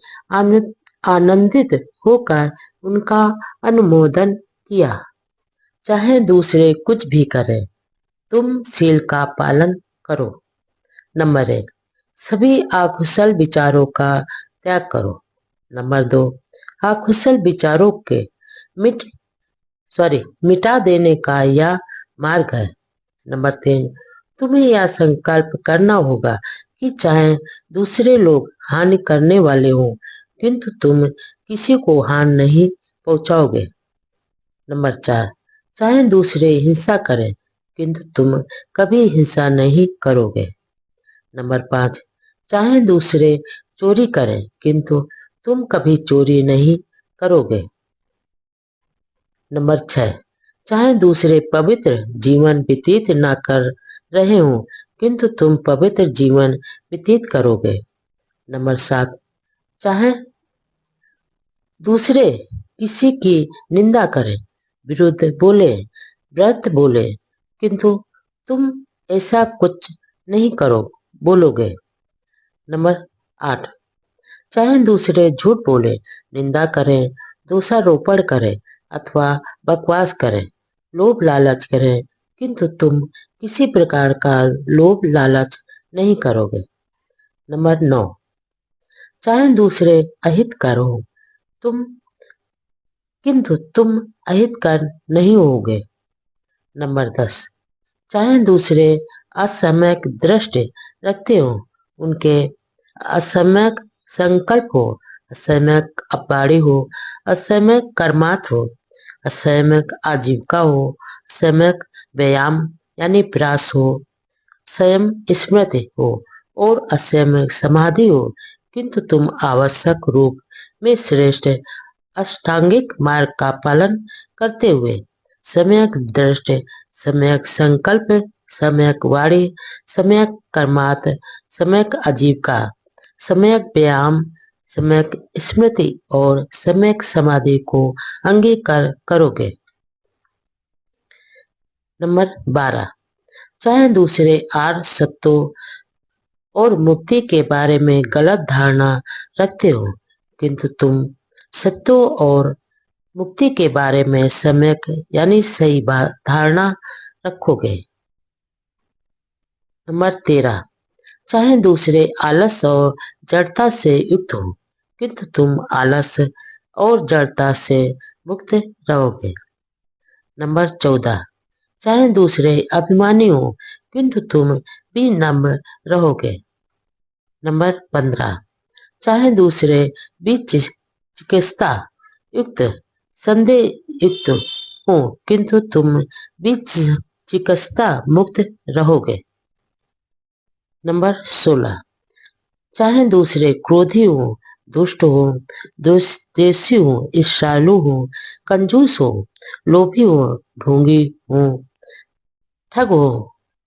आनंदित होकर उनका अनुमोदन किया। चाहे दूसरे कुछ भी करें, तुम शील का पालन करो। नंबर 1, सभी अकुशल विचारों का त्याग करो। नंबर 2, अकुशल विचारों के मिटा देने का यह मार्ग है। नंबर 3, तुम्हें यह संकल्प करना होगा कि चाहे दूसरे लोग हानि करने वाले हों, किंतु तुम किसी को हानि नहीं पहुंचाओगे। नंबर 4, चाहे दूसरे हिंसा करें, किंतु तुम कभी हिंसा नहीं करोगे। नंबर 5, चाहे दूसरे चोरी करें, किंतु तुम कभी चोरी नहीं करोगे। नंबर 6, चाहे दूसरे पवित्र जीवन व्यतीत न कर रहे हों, किंतु तुम पवित्र जीवन व्यतीत करोगे। नंबर 7, चाहे दूसरे किसी की निंदा करें, विरुद्ध बोले, व्रत बोले, किंतु तुम ऐसा कुछ नहीं बोलोगे। नंबर 8, चाहे दूसरे झूठ बोले, निंदा करें, दोषारोपण करें अथवा बकवास करें, लोभ लालच करें, किंतु तुम किसी प्रकार का लोभ लालच नहीं करोगे। नंबर 9, चाहे दूसरे अहितकर हो, किंतु तुम अहितकर नहीं होगे। नंबर 10, चाहे दूसरे असम्यक दृष्टि रखते हो, उनके असम्यक संकल्प हो, असम्यक अपवाड़ी हो, असम्यक कर्मात हो, असम्यक आजीविका हो, असम्यक व्यायाम यानी प्रयास हो, संयम स्मृति हो और असम्यक समाधि हो, किंतु तुम आवश्यक रूप में श्रेष्ठ अष्टांगिक मार्ग का पालन करते हुए सम्यक दृष्टि, सम्यक संकल्प, सम्यक वाणी, सम्यक कर्मात, सम्यक आजीविका, सम्यक व्यायाम, सम्यक स्मृति और सम्यक समाधि को अंगीकार करोगे। नंबर 12, चाहे दूसरे आर्य सत्यों और मुक्ति के बारे में गलत धारणा रखते हो, किंतु तुम सत्यों और मुक्ति के बारे में सम्यक यानी सही धारणा रखोगे। नंबर 13, चाहे दूसरे आलस और जड़ता से युक्त हो, किंतु तुम आलस और जड़ता से मुक्त रहोगे। नंबर 14, चाहे दूसरे अभिमानी हो, किंतु तुम विनम्र रहोगे। नंबर 15, चाहे दूसरे बीच चिकित्सा युक्त संदेह युक्त हो, किंतु तुम बीच चिकित्सा मुक्त रहोगे। नंबर 16, चाहे दूसरे क्रोधी हो, दुष्ट हो, द्वेषी हो, ईर्ष्यालु हो, कंजूस हो, लोभी हो, ढोंगी हो, ठग हो,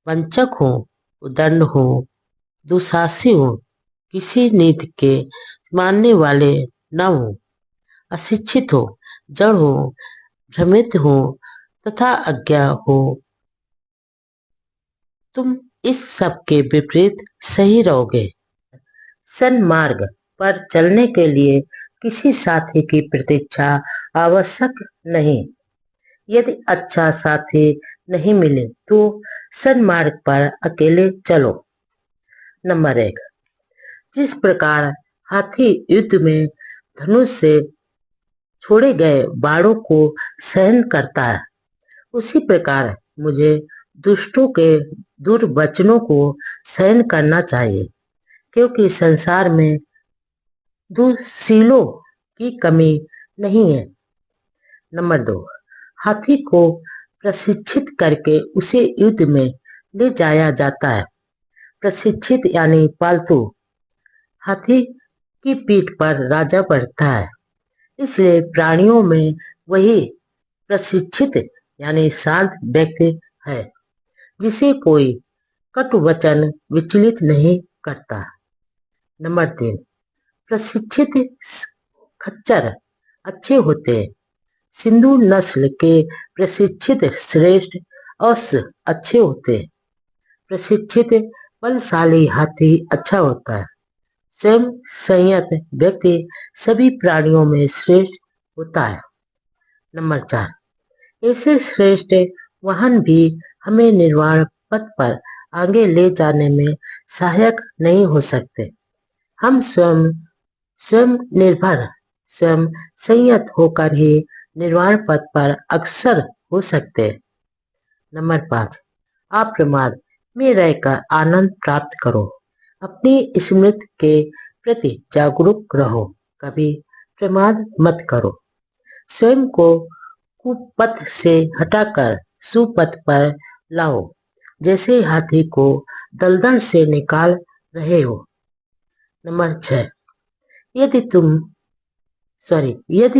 वंचक हो, उदंड हो, दुशासी हो, किसी नीति के मानने वाले न हो, अशिक्षित हो, जड़ हो, भ्रमित हो तथा अज्ञा हो। तुम इस सब के विपरीत सही रहोगे। सन्मार्ग पर चलने के लिए किसी साथी की प्रतीक्षा आवश्यक नहीं। यदि अच्छा साथी नहीं मिले तो सन्मार्ग पर अकेले चलो। नंबर 1, जिस प्रकार हाथी युद्ध में धनुष से छोड़े गए बाणों को सहन करता है, उसी प्रकार मुझे दुष्टों के दुर्वचनों को सहन करना चाहिए, क्योंकि संसार में दुःशीलों की कमी नहीं है। नंबर 2, हाथी को प्रशिक्षित करके उसे युद्ध में ले जाया जाता है। प्रशिक्षित यानी पालतू। हाथी की पीठ पर राजा बैठता है, इसलिए प्राणियों में वही प्रशिक्षित यानी शांत व्यक्ति है, जिसे कोई कटु वचन विचलित नहीं करता। नंबर 3, प्रशिक्षित खच्चर अच्छे होते हैं। सिंधु नस्ल के प्रशिक्षित श्रेष्ठ अश्व अच्छे होते हैं। प्रशिक्षित बलशाली हाथी अच्छा होता है। स्वयं संयत व्यक्ति सभी प्राणियों में श्रेष्ठ होता है। नंबर 4, ऐसे श्रेष्ठ वाहन भी हमें निर्वाण पथ पर आगे ले जाने में सहायक नहीं हो सकते। हम स्वयं निर्भर, स्वयं संयत होकर ही निर्वाण पथ पर अग्रसर हो सकते हैं। नंबर 5, आप प्रमाद में रहकर आनंद प्राप्त करो। अपनी स्मृति के प्रति जागरूक रहो, कभी प्रमाद मत करो। स्वयं को कुपथ से हटाकर सुपथ पर लाओ, जैसे हाथी को दलदल से निकाल रहे हो। नंबर 6, यदि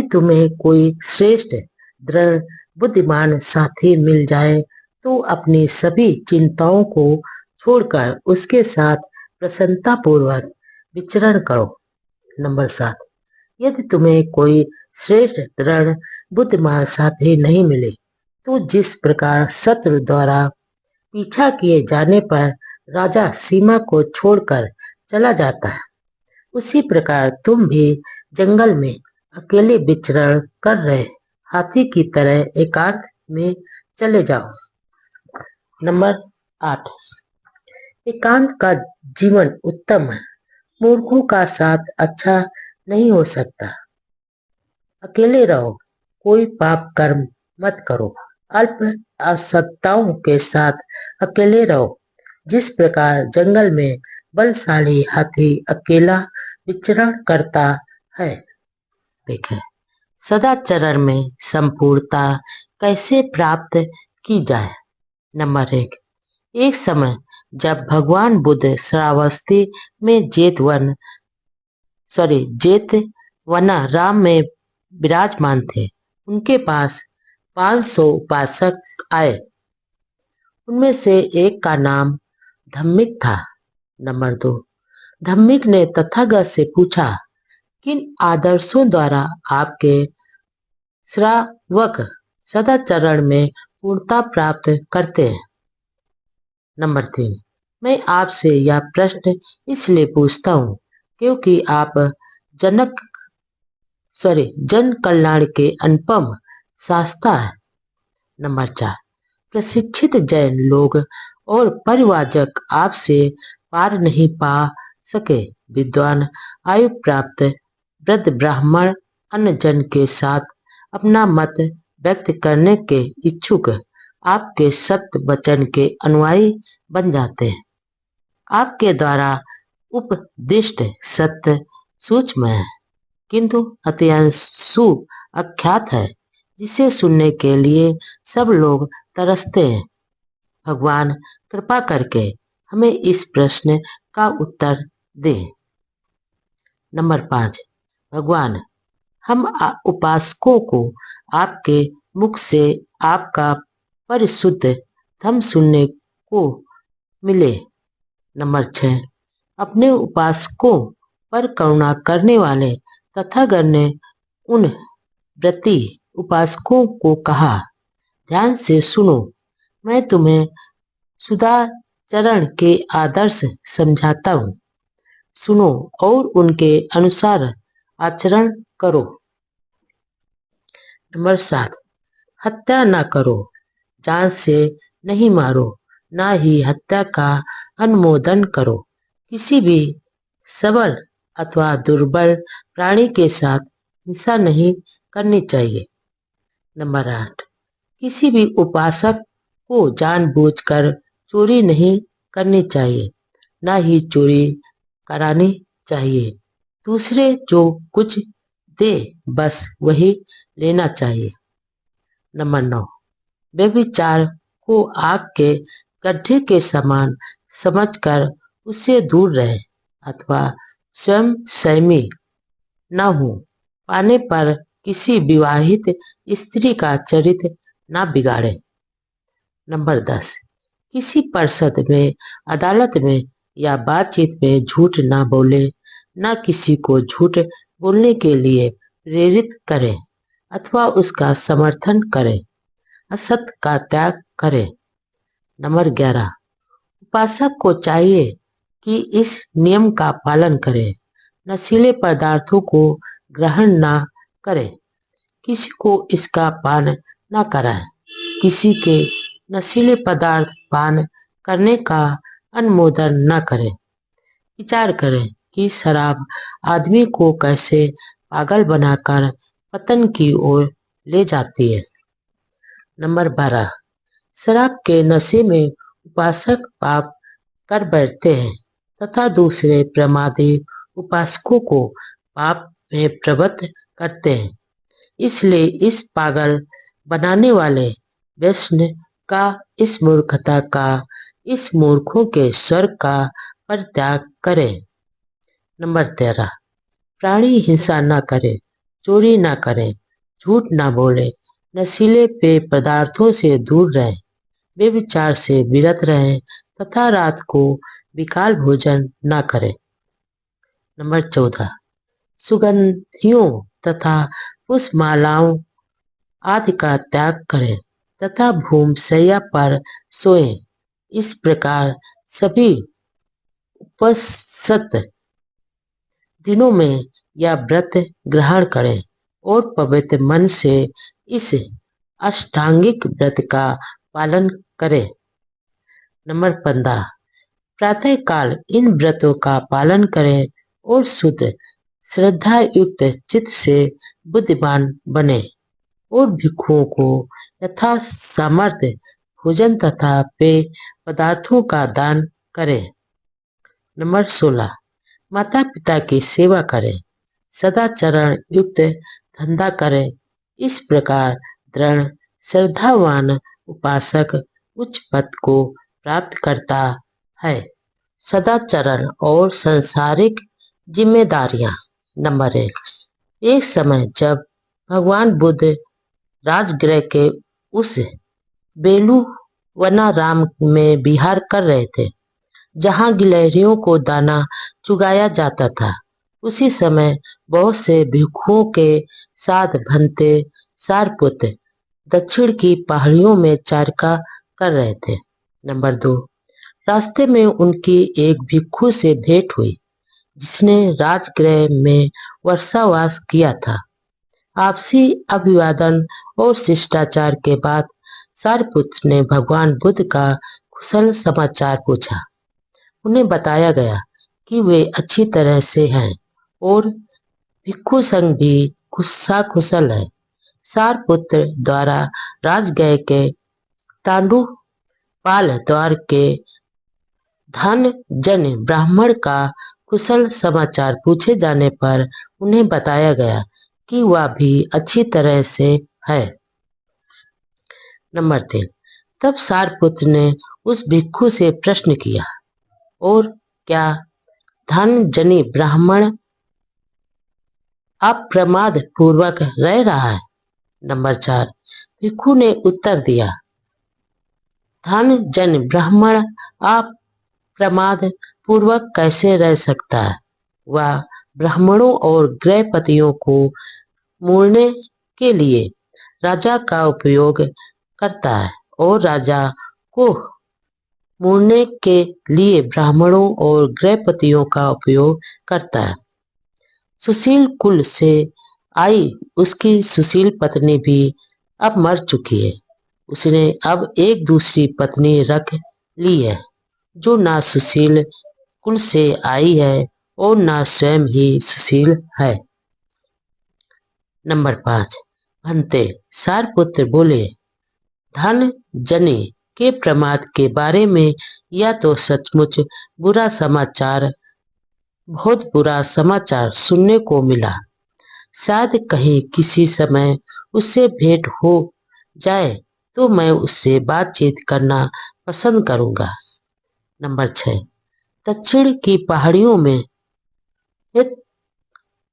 तुम्हें कोई श्रेष्ठ दृढ़ बुद्धिमान साथी मिल जाए तो अपनी सभी चिंताओं को छोड़कर उसके साथ प्रसन्नता पूर्वक विचरण करो। नंबर 7, यदि तुम्हें कोई श्रेष्ठ दृढ़ बुद्धिमान साथी नहीं मिले तो जिस प्रकार शत्रु द्वारा पीछा किए जाने पर राजा सीमा को छोड़कर चला जाता है, उसी प्रकार तुम भी जंगल में अकेले विचरण कर रहे हाथी की तरह एकांत में चले जाओ। नंबर 8, एकांत का जीवन उत्तम है। मूर्खों का साथ अच्छा नहीं हो सकता। अकेले रहो, कोई पाप कर्म मत करो। अल्प असत्ताओं के साथ अकेले रहो। जिस प्रकार जंगल में बलशाली हाथी अकेला विचरण करता है। देखें, सदाचरण में संपूर्णता कैसे प्राप्त की जाए। नंबर 1, एक समय जब भगवान बुद्ध श्रावस्ती में जेतवनाराम में विराजमान थे, उनके पास 500 उपासक आए। उनमें से एक का नाम धम्मिक था। नंबर 2, धम्मिक ने तथागत से पूछा, किन आदर्शों द्वारा आपके श्रावक सदाचरण में पूर्णता प्राप्त करते हैं। नंबर 3, मैं आपसे यह प्रश्न इसलिए पूछता हूँ क्योंकि आप जन कल्याण के अनुपम शास्ता है। नंबर 4, प्रशिक्षित जैन लोग और परिवाजक आपसे पार नहीं पा सके। विद्वान आयु प्राप्त वृद्ध ब्राह्मण अन्य जन के साथ अपना मत व्यक्त करने के इच्छुक आपके सत्य वचन के अनुयायी बन जाते हैं। आपके द्वारा उपदिष्ट सत्य सूक्ष्म है, किंतु अत्यंत सुअख्यात है, जिसे सुनने के लिए सब लोग तरसते हैं। भगवान कृपा करके हमें इस प्रश्न का उत्तर दे। नंबर 5, भगवान, हम उपासकों को आपके मुख से आपका परिशुद्ध धम्म सुनने को मिले। नंबर 6, अपने उपासकों पर करुणा करने वाले तथागत ने उन व्रती उपासकों को कहा, ध्यान से सुनो, मैं तुम्हें सुधाचरण के आदर्श समझाता हूँ। सुनो और उनके अनुसार आचरण करो। नंबर 7, हत्या न करो, जान से नहीं मारो, ना ही हत्या का अनुमोदन करो। किसी भी सबल अथवा दुर्बल प्राणी के साथ हिंसा नहीं करनी चाहिए। नंबर 8, किसी भी उपासक को जानबूझकर चोरी नहीं करनी चाहिए, ना ही चोरी करानी चाहिए। दूसरे जो कुछ दे बस वही लेना चाहिए। नंबर 9, व्यभिचार को आग के गड्ढे के समान समझकर उससे दूर रहे अथवा स्वयं संयमी न हो। पाने पर किसी विवाहित स्त्री का चरित्र न बिगाड़े। नंबर 10, किसी परिषद में, अदालत में या बातचीत में झूठ ना बोले, ना किसी को झूठ बोलने के लिए प्रेरित करें अथवा उसका समर्थन करें, असत्य का त्याग करें। नंबर 11, उपासक को चाहिए कि इस नियम का पालन करे, नशीले पदार्थों को ग्रहण ना करे, किसी को इसका पान ना कराए, किसी के नशीले पदार्थ पान करने का अनुमोदन न करें। विचार करें कि शराब आदमी को कैसे पागल बनाकर पतन की ओर ले जाती है। नंबर 12, शराब के नशे में उपासक पाप कर बैठते हैं तथा दूसरे प्रमादी उपासकों को पाप में प्रवृत्त करते हैं। इसलिए इस पागल बनाने वाले व्यसन का, इस मूर्खता का, इस मूर्खों के स्वर्ग का परित्याग करें। नंबर 13, प्राणी हिंसा न करे, चोरी न करे, झूठ न बोले, नशीले पेय पदार्थों से दूर रहें, व्यभिचार से विरत रहें तथा रात को विकाल भोजन न करें। नंबर 14, सुगंधियों तथा पुष्पमालाओं आदि का त्याग करें तथा भूमशैया पर सोएं। इस प्रकार सभी उपसत दिनों में यह व्रत ग्रहण करें और पवित्र मन से इस अष्टांगिक व्रत का पालन करें। नंबर 15, प्रातः काल इन व्रतों का पालन करें और शुद्ध श्रद्धा युक्त चित्त से बुद्धिमान बने और भिक्षुओं को यथा सामर्थ्य भोजन तथा पेय पदार्थों का दान करें। नंबर 16, माता पिता की सेवा करें, सदाचरण युक्त धंधा करें। इस प्रकार दृढ़ श्रद्धावान उपासक उच्च पद को प्राप्त करता है। सदाचरण और सांसारिक जिम्मेदारियां। नंबर 1, एक समय जब भगवान बुद्ध राजगृह के उस बेलुवनाराम में विहार कर रहे थे जहां गिलहरियों को दाना चुगाया जाता था, उसी समय बहुत से भिक्षुओं के साथ भंते सारपुत्र दक्षिण की पहाड़ियों में चारका कर रहे थे। नंबर 2, रास्ते में उनकी एक भिक्षु से भेंट हुई जिसने राजगृह में वर्षावास किया था। आपसी अभिवादन और शिष्टाचार के बाद सारपुत्र ने भगवान बुद्ध का कुशल समाचार पूछा। उन्हें बताया गया कि वे अच्छी तरह से हैं और भिक्षु संघ भी कुशल है। सारपुत्र द्वारा राजगृह के तांडुपाल द्वार के धन जन ब्राह्मण का कुशल समाचार पूछे जाने पर उन्हें बताया गया कि वह भी अच्छी तरह से है। नंबर 3, तब सारपुत्र ने उस भिक्षु से प्रश्न किया, और क्या धन जनी ब्राह्मण अप्रमाद पूर्वक रह रहा है? नंबर 4, भिक्षु ने उत्तर दिया, धन जन ब्राह्मण अप्रमाद पूर्वक कैसे रह सकता है। वह ब्राह्मणों और गृहपतियों को मोड़ने के लिए राजा का उपयोग करता है और राजा को मोड़ने के लिए ब्राह्मणों और गृहपतियों का उपयोग करता है। सुशील कुल से आई उसकी सुशील पत्नी भी अब मर चुकी है। उसने अब एक दूसरी पत्नी रख ली है जो ना सुशील कुल से आई है और ना स्वयं ही सुशील है। नंबर 5। भंते सारपुत्र बोले, धन जने के प्रमाद के बारे में यह तो सचमुच बहुत बुरा समाचार सुनने को मिला। शायद कहीं किसी समय उससे भेंट हो जाए तो मैं उससे बातचीत करना पसंद करूंगा। नंबर 6। दक्षिण की पहाड़ियों में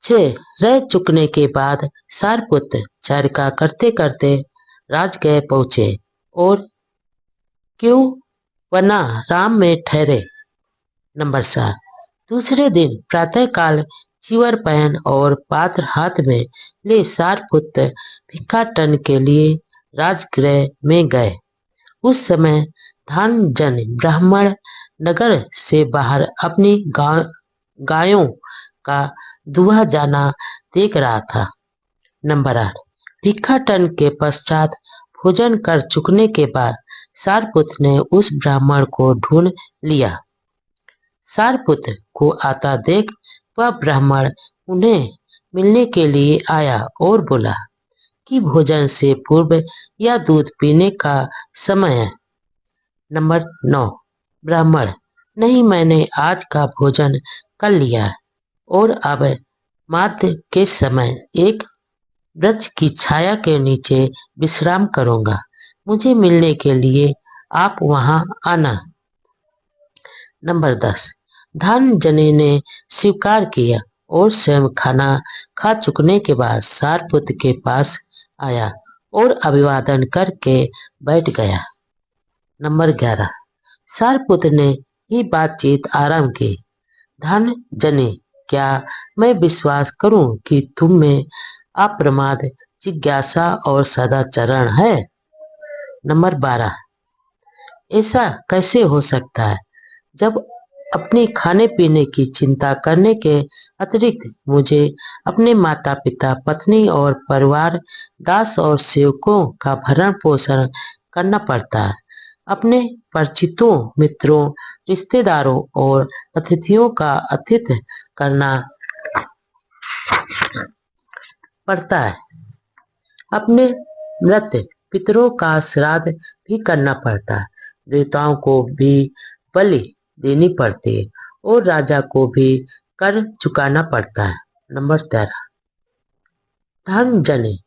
रह चुकने के बाद सारपुत्र चरखा करते करते राजगृह पहुंचे और क्यों वना राम में ठहरे। नंबर 7। दूसरे दिन प्रातःकाल चिवर पहन और पात्र हाथ में ले सारपुत्र भिक्षाटन के लिए राजगृह में गए। उस समय धनजन ब्राह्मण नगर से बाहर अपनी गायों का दुहा जाना देख रहा था। नंबर 8। भिक्षाटन के पश्चात भोजन कर चुकने के बाद सारपुत्र ने उस ब्राह्मण को ढूंढ लिया। सारपुत्र को आता देख वह ब्राह्मण उन्हें मिलने के लिए आया और बोला कि भोजन से पूर्व यह दूध पीने का समय है। नंबर 9। ब्राह्मण, नहीं, मैंने आज का भोजन कर लिया और अब माध्य के समय एक वृक्ष की छाया के नीचे विश्राम करूंगा। मुझे मिलने के लिए आप वहां आना। नंबर 10। धनजनी ने स्वीकार किया और स्वयं खाना खा चुकने के बाद सारपुत्र के पास आया और अभिवादन करके बैठ गया। नंबर 11। सारपुत्र ने ही बातचीत आरंभ की। धनजनी, क्या मैं विश्वास करूं कि तुम में अप्रमाद जिज्ञासा और सदाचरण है। नंबर 12। ऐसा कैसे हो सकता है जब अपने खाने पीने की चिंता करने के अतिरिक्त मुझे अपने माता पिता, पत्नी और परिवार, दास और सेवकों का भरण पोषण करना पड़ता है। अपने परिचितों, मित्रों, रिश्तेदारों और अतिथियों का आतिथ्य करना पड़ता है। अपने मृत पितरों का श्राद्ध भी करना पड़ता है। देवताओं को भी बलि देनी पड़ती है और राजा को भी कर चुकाना पड़ता है। नंबर 13। धनजनी,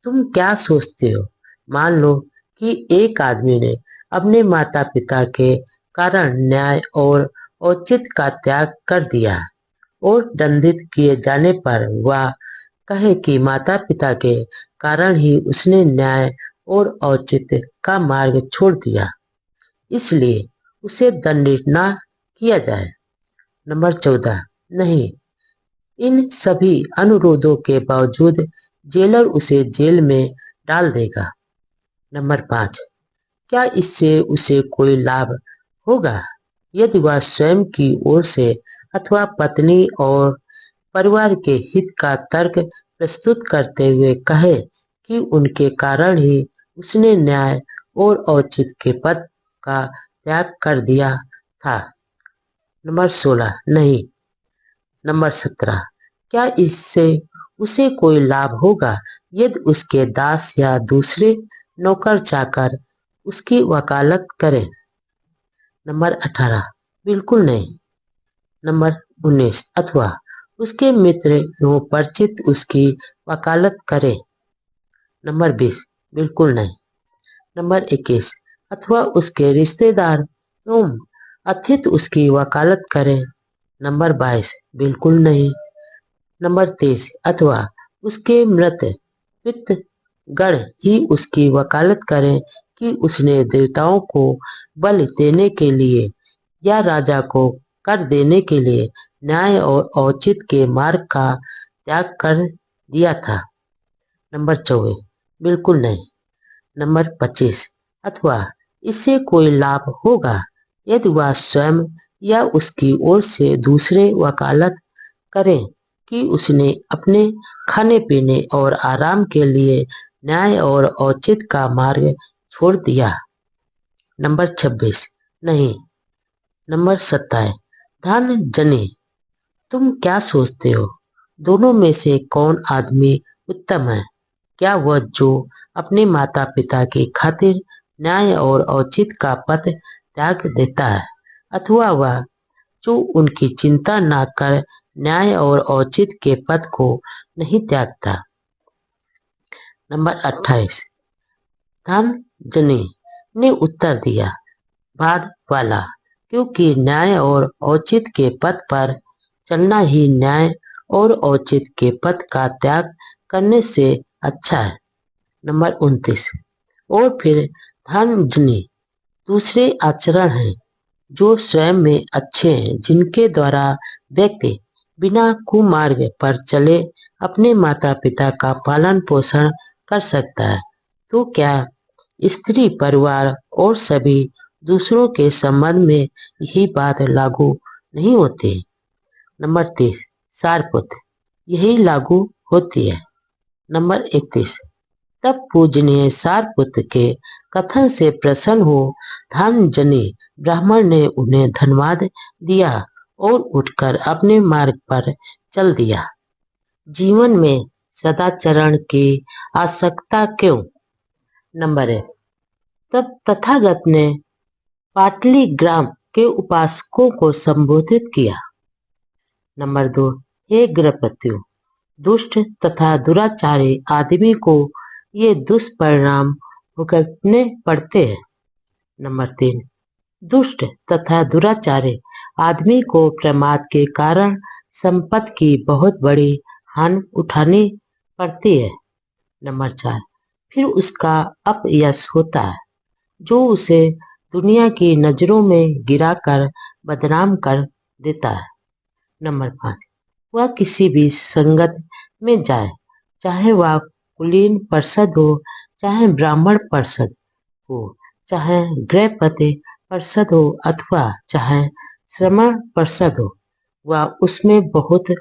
तुम क्या सोचते हो? मान लो कि एक आदमी ने अपने माता पिता के कारण न्याय और औचित्य का त्याग कर दिया और दंडित किए जाने पर वह कहे कि माता पिता के कारण ही उसने न्याय और औचित्य का मार्ग छोड़ दिया, इसलिए उसे दंडित ना किया जाए। नंबर 14। नहीं, इन सभी अनुरोधों के बावजूद जेलर उसे जेल में डाल देगा। नंबर 5। क्या इससे उसे कोई लाभ होगा? यदि वह स्वयं की ओर से अथवा पत्नी और परिवार के हित का तर्क प्रस्तुत करते हुए कहे कि उनके कारण ही उसने न्याय और औचित्य के पद का त्याग कर दिया था। नंबर 16। नहीं। नंबर 17। क्या इससे उसे कोई लाभ होगा यदि उसके दास या दूसरे नौकर चाकर उसकी वकालत करें? नंबर 18। बिल्कुल नहीं। नंबर 19। अथवा उसके मित्र एवं परिचित उसकी वकालत करें? नंबर 20। बिल्कुल नहीं। नंबर 21। अथवा उसके रिश्तेदार एवं अतिथि उसकी वकालत करें? नंबर 22। बिल्कुल नहीं। नंबर 23। अथवा उसके मृत पितृगण ही उसकी वकालत करें कि उसने देवताओं को बलि देने के लिए या राजा को कर देने के लिए न्याय और औचित्य के मार्ग का त्याग कर दिया था। नंबर 24, बिल्कुल नहीं। नंबर 25, अथवा इससे कोई लाभ होगा यदि वह स्वयं या उसकी ओर से दूसरे वकालत करें कि उसने अपने खाने पीने और आराम के लिए न्याय और औचित्य का मार्ग छोड़ दिया। नंबर 26, नहीं। नंबर 27, धन जनी, तुम क्या सोचते हो, दोनों में से कौन आदमी उत्तम है? क्या वह जो अपने माता पिता की खातिर न्याय और औचित्य का पथ त्याग देता है, अथवा वह जो उनकी चिंता न कर न्याय और औचित्य के पथ को नहीं त्यागता? नंबर 28, धन जनी ने उत्तर दिया, बाद वाला, क्योंकि न्याय और औचित्य के पथ पर चलना ही न्याय और औचित्य के पथ का त्याग करने से अच्छा है। नंबर 29, और फिर धन जनी दूसरे आचरण हैं जो स्वयं में अच्छे हैं, जिनके द्वारा व्यक्ति बिना कुमार्ग पर चले अपने माता पिता का पालन पोषण कर सकता है। तो क्या स्त्री, परिवार और सभी दूसरों के संबंध में यही बात लागू नहीं होती? नंबर 30, सारपुत्र, यही लागू होती है। नंबर 31, तब पूजनीय सारपुत्र के कथन से प्रसन्न हो धनजनी ब्राह्मण ने उन्हें धन्यवाद दिया और उठकर अपने मार्ग पर चल दिया। जीवन में सदाचरण की आवश्यकता क्यों? नंबर 1, तब तथागत ने पाटली ग्राम के उपासकों को संबोधित किया। नंबर 2, हे गृहपतियों, दुष्ट तथा दुराचारी आदमी को ये दुष्परिणाम भुगतने पड़ते हैं। नंबर 3, दुष्ट तथा दुराचारी आदमी को प्रमाद के कारण संपत्ति की बहुत बड़ी हानि उठानी पड़ती है। नंबर 4, फिर उसका अपयश होता है जो उसे दुनिया की नजरों में गिराकर बदनाम कर देता है। नंबर 5, वह किसी भी संगत में जाए, चाहे वह कुलीन परिषद हो, चाहे ब्राह्मण परिषद हो, चाहे गृहपति परिषद हो, अथवा चाहे श्रमण परिषद हो, वह उसमें बहुत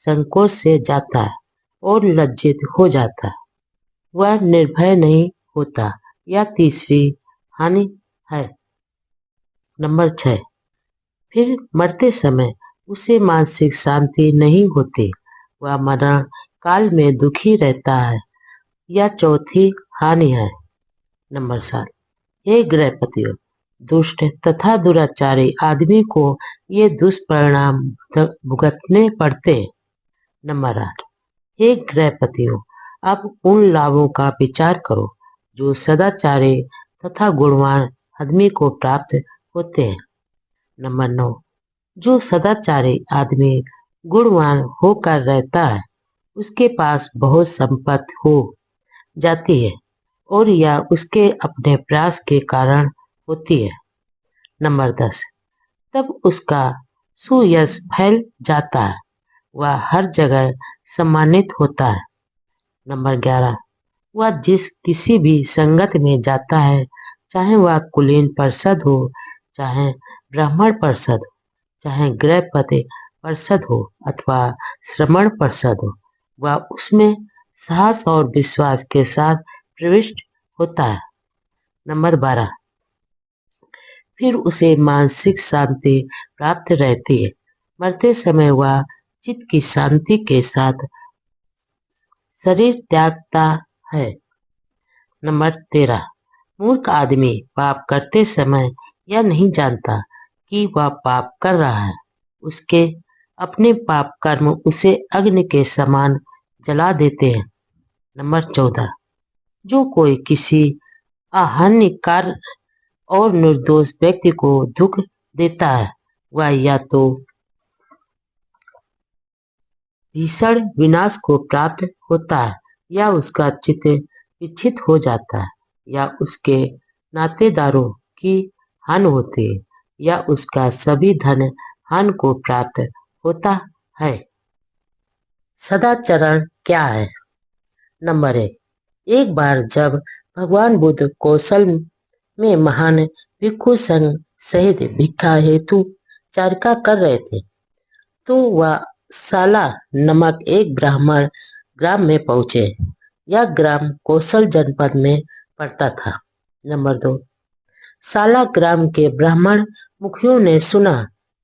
संकोच से जाता है और लज्जित हो जाता है। वह निर्भय नहीं होता। या तीसरी हानि है। नंबर 6, फिर मरते समय उसे मानसिक शांति नहीं होती, वह मरण काल में दुखी रहता है। या चौथी हानि है। नंबर 7, हे गृहपतियों, दुष्ट तथा दुराचारी आदमी को ये दुष्परिणाम भुगतने पड़ते हैं। नंबर 8, हे गृहपतियों, अब उन लाभों का विचार करो जो सदाचारी तथा गुणवान आदमी को प्राप्त होते हैं। नंबर 9, जो सदाचारी आदमी गुणवान होकर रहता है, उसके पास बहुत संपत्ति हो जाती है और यह उसके अपने प्रयास के कारण होती है। नंबर 10, तब उसका सुयश फैल जाता है, वह हर जगह सम्मानित होता है। नंबर 11, वह जिस किसी भी संगत में जाता है, चाहे वह कुलीन परिषद हो, चाहे ब्राह्मण परिषद, चाहे गृहपति परिषद हो, अथवा श्रमण परिषद हो, वह उसमें साहस और विश्वास के साथ प्रविष्ट होता है। नंबर 12, फिर उसे मानसिक शांति प्राप्त रहती है। मरते समय वह चित्त की शांति के साथ शरीर त्यागता है। नंबर 13, मूर्ख आदमी पाप करते समय यह नहीं जानता कि वह पाप कर रहा है। उसके अपने पाप कर्म उसे अग्नि के समान जला देते हैं। नंबर 14, जो कोई किसी अहानिकार और निर्दोष व्यक्ति को दुख देता है, वह या तो भीषण विनाश को प्राप्त होता है, या उसका चित्त विक्षिप्त हो जाता है, या उसके नातेदारों की हानि होती है, या उसका सभी धन हानि को प्राप्त होता है। सदाचरण क्या है? नंबर 1, एक बार जब भगवान बुद्ध कौशल में महान भिक्षु संघ सहित भिक्षा हेतु चर्चा कर रहे थे, तो वह साला नमक एक ब्राह्मण ग्राम में पहुंचे। यह ग्राम कौशल जनपद में पड़ता था। नंबर 2, साला ग्राम के ब्राह्मण मुखियों ने सुना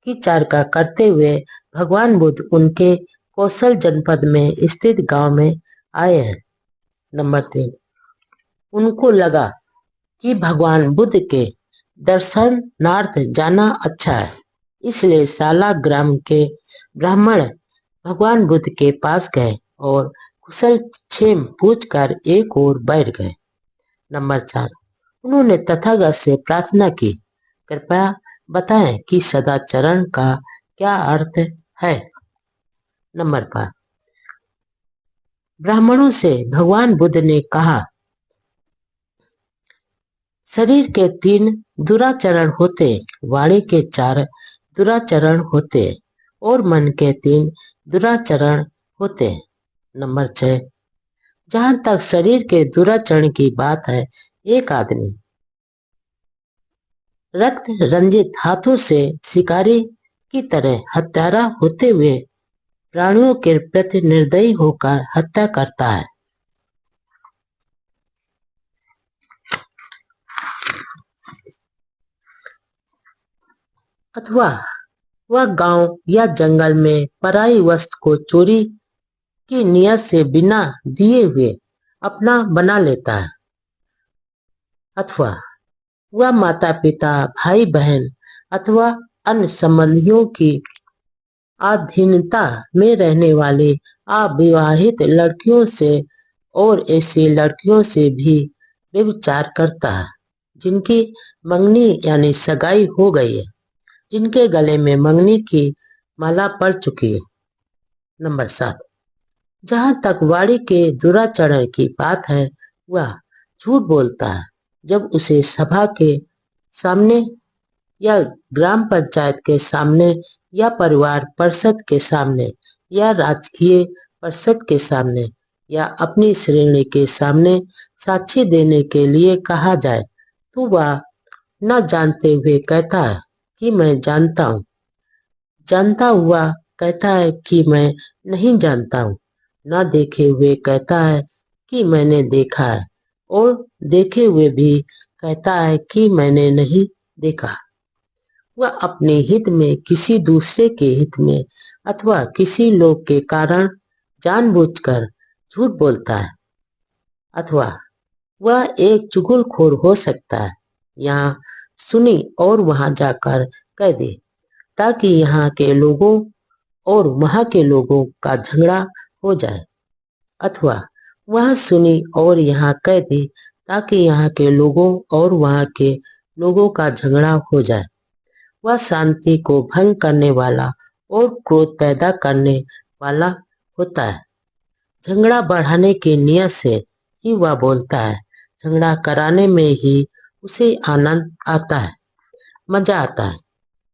कि चर्चा करते हुए भगवान बुद्ध उनके कौशल जनपद में स्थित गांव में आए हैं। नंबर 3, उनको लगा कि भगवान बुद्ध के दर्शनार्थ जाना अच्छा है, इसलिए साला ग्राम के ब्राह्मण भगवान बुद्ध के पास गए और कुशल क्षेम पूछकर एक ओर बैठ गए। नंबर 4, उन्होंने तथागत से प्रार्थना की, कृपया बताएं कि सदाचरण का क्या अर्थ है। नंबर 5, ब्राह्मणों से भगवान बुद्ध ने कहा, शरीर के 3 दुराचरण होते, वाणी के 4 दुराचरण होते और मन के 3 दुराचरण होते। नंबर 6, जहां तक शरीर के दुराचरण की बात है, एक आदमी रक्त रंजित हाथों से शिकारी की तरह हत्यारा होते हुए प्राणियों के प्रति निर्दयी होकर हत्या करता है, अथवा वह गांव या जंगल में पराई वस्तु को चोरी की नियत से बिना दिए हुए अपना बना लेता है, अथवा वह माता पिता भाई बहन अथवा अन्य संबंधियों की अधीनता में रहने वाले अविवाहित लड़कियों से और ऐसी लड़कियों से भी व्यभिचार करता है जिनकी मंगनी यानी सगाई हो गई है, जिनके गले में मंगनी की माला पड़ चुकी है। नंबर 7, जहां तक वाणी के दुराचरण की बात है, वह झूठ बोलता है जब उसे सभा के सामने या ग्राम पंचायत के सामने या परिवार परिषद के सामने या राजकीय परिषद के सामने या अपनी श्रेणी के सामने साक्षी देने के लिए कहा जाए, तो वह न जानते हुए कहता है कि मैं जानता हूँ, जानता हुआ कहता है कि मैं नहीं जानता हूँ, न देखे हुए कहता है कि मैंने देखा है और देखे हुए भी कहता है कि मैंने नहीं देखा। वह अपने हित में किसी दूसरे के हित में अथवा किसी लोग के कारण जानबूझकर झूठ बोलता है, अथवा वह एक चुगलखोर हो सकता है, यहाँ सुनी और वहां जाकर कह दे ताकि यहाँ के लोगों और वहां के लोगों का झगड़ा हो जाए, अथवा वह सुनी और यहाँ कह दे ताकि यहाँ के लोगों और वहां के लोगों का झगड़ा हो जाए। वह शांति को भंग करने वाला और क्रोध पैदा करने वाला होता है। झगड़ा बढ़ाने की नियत से ही वह बोलता है। झगड़ा कराने में ही उसे आनंद आता है, मजा आता है,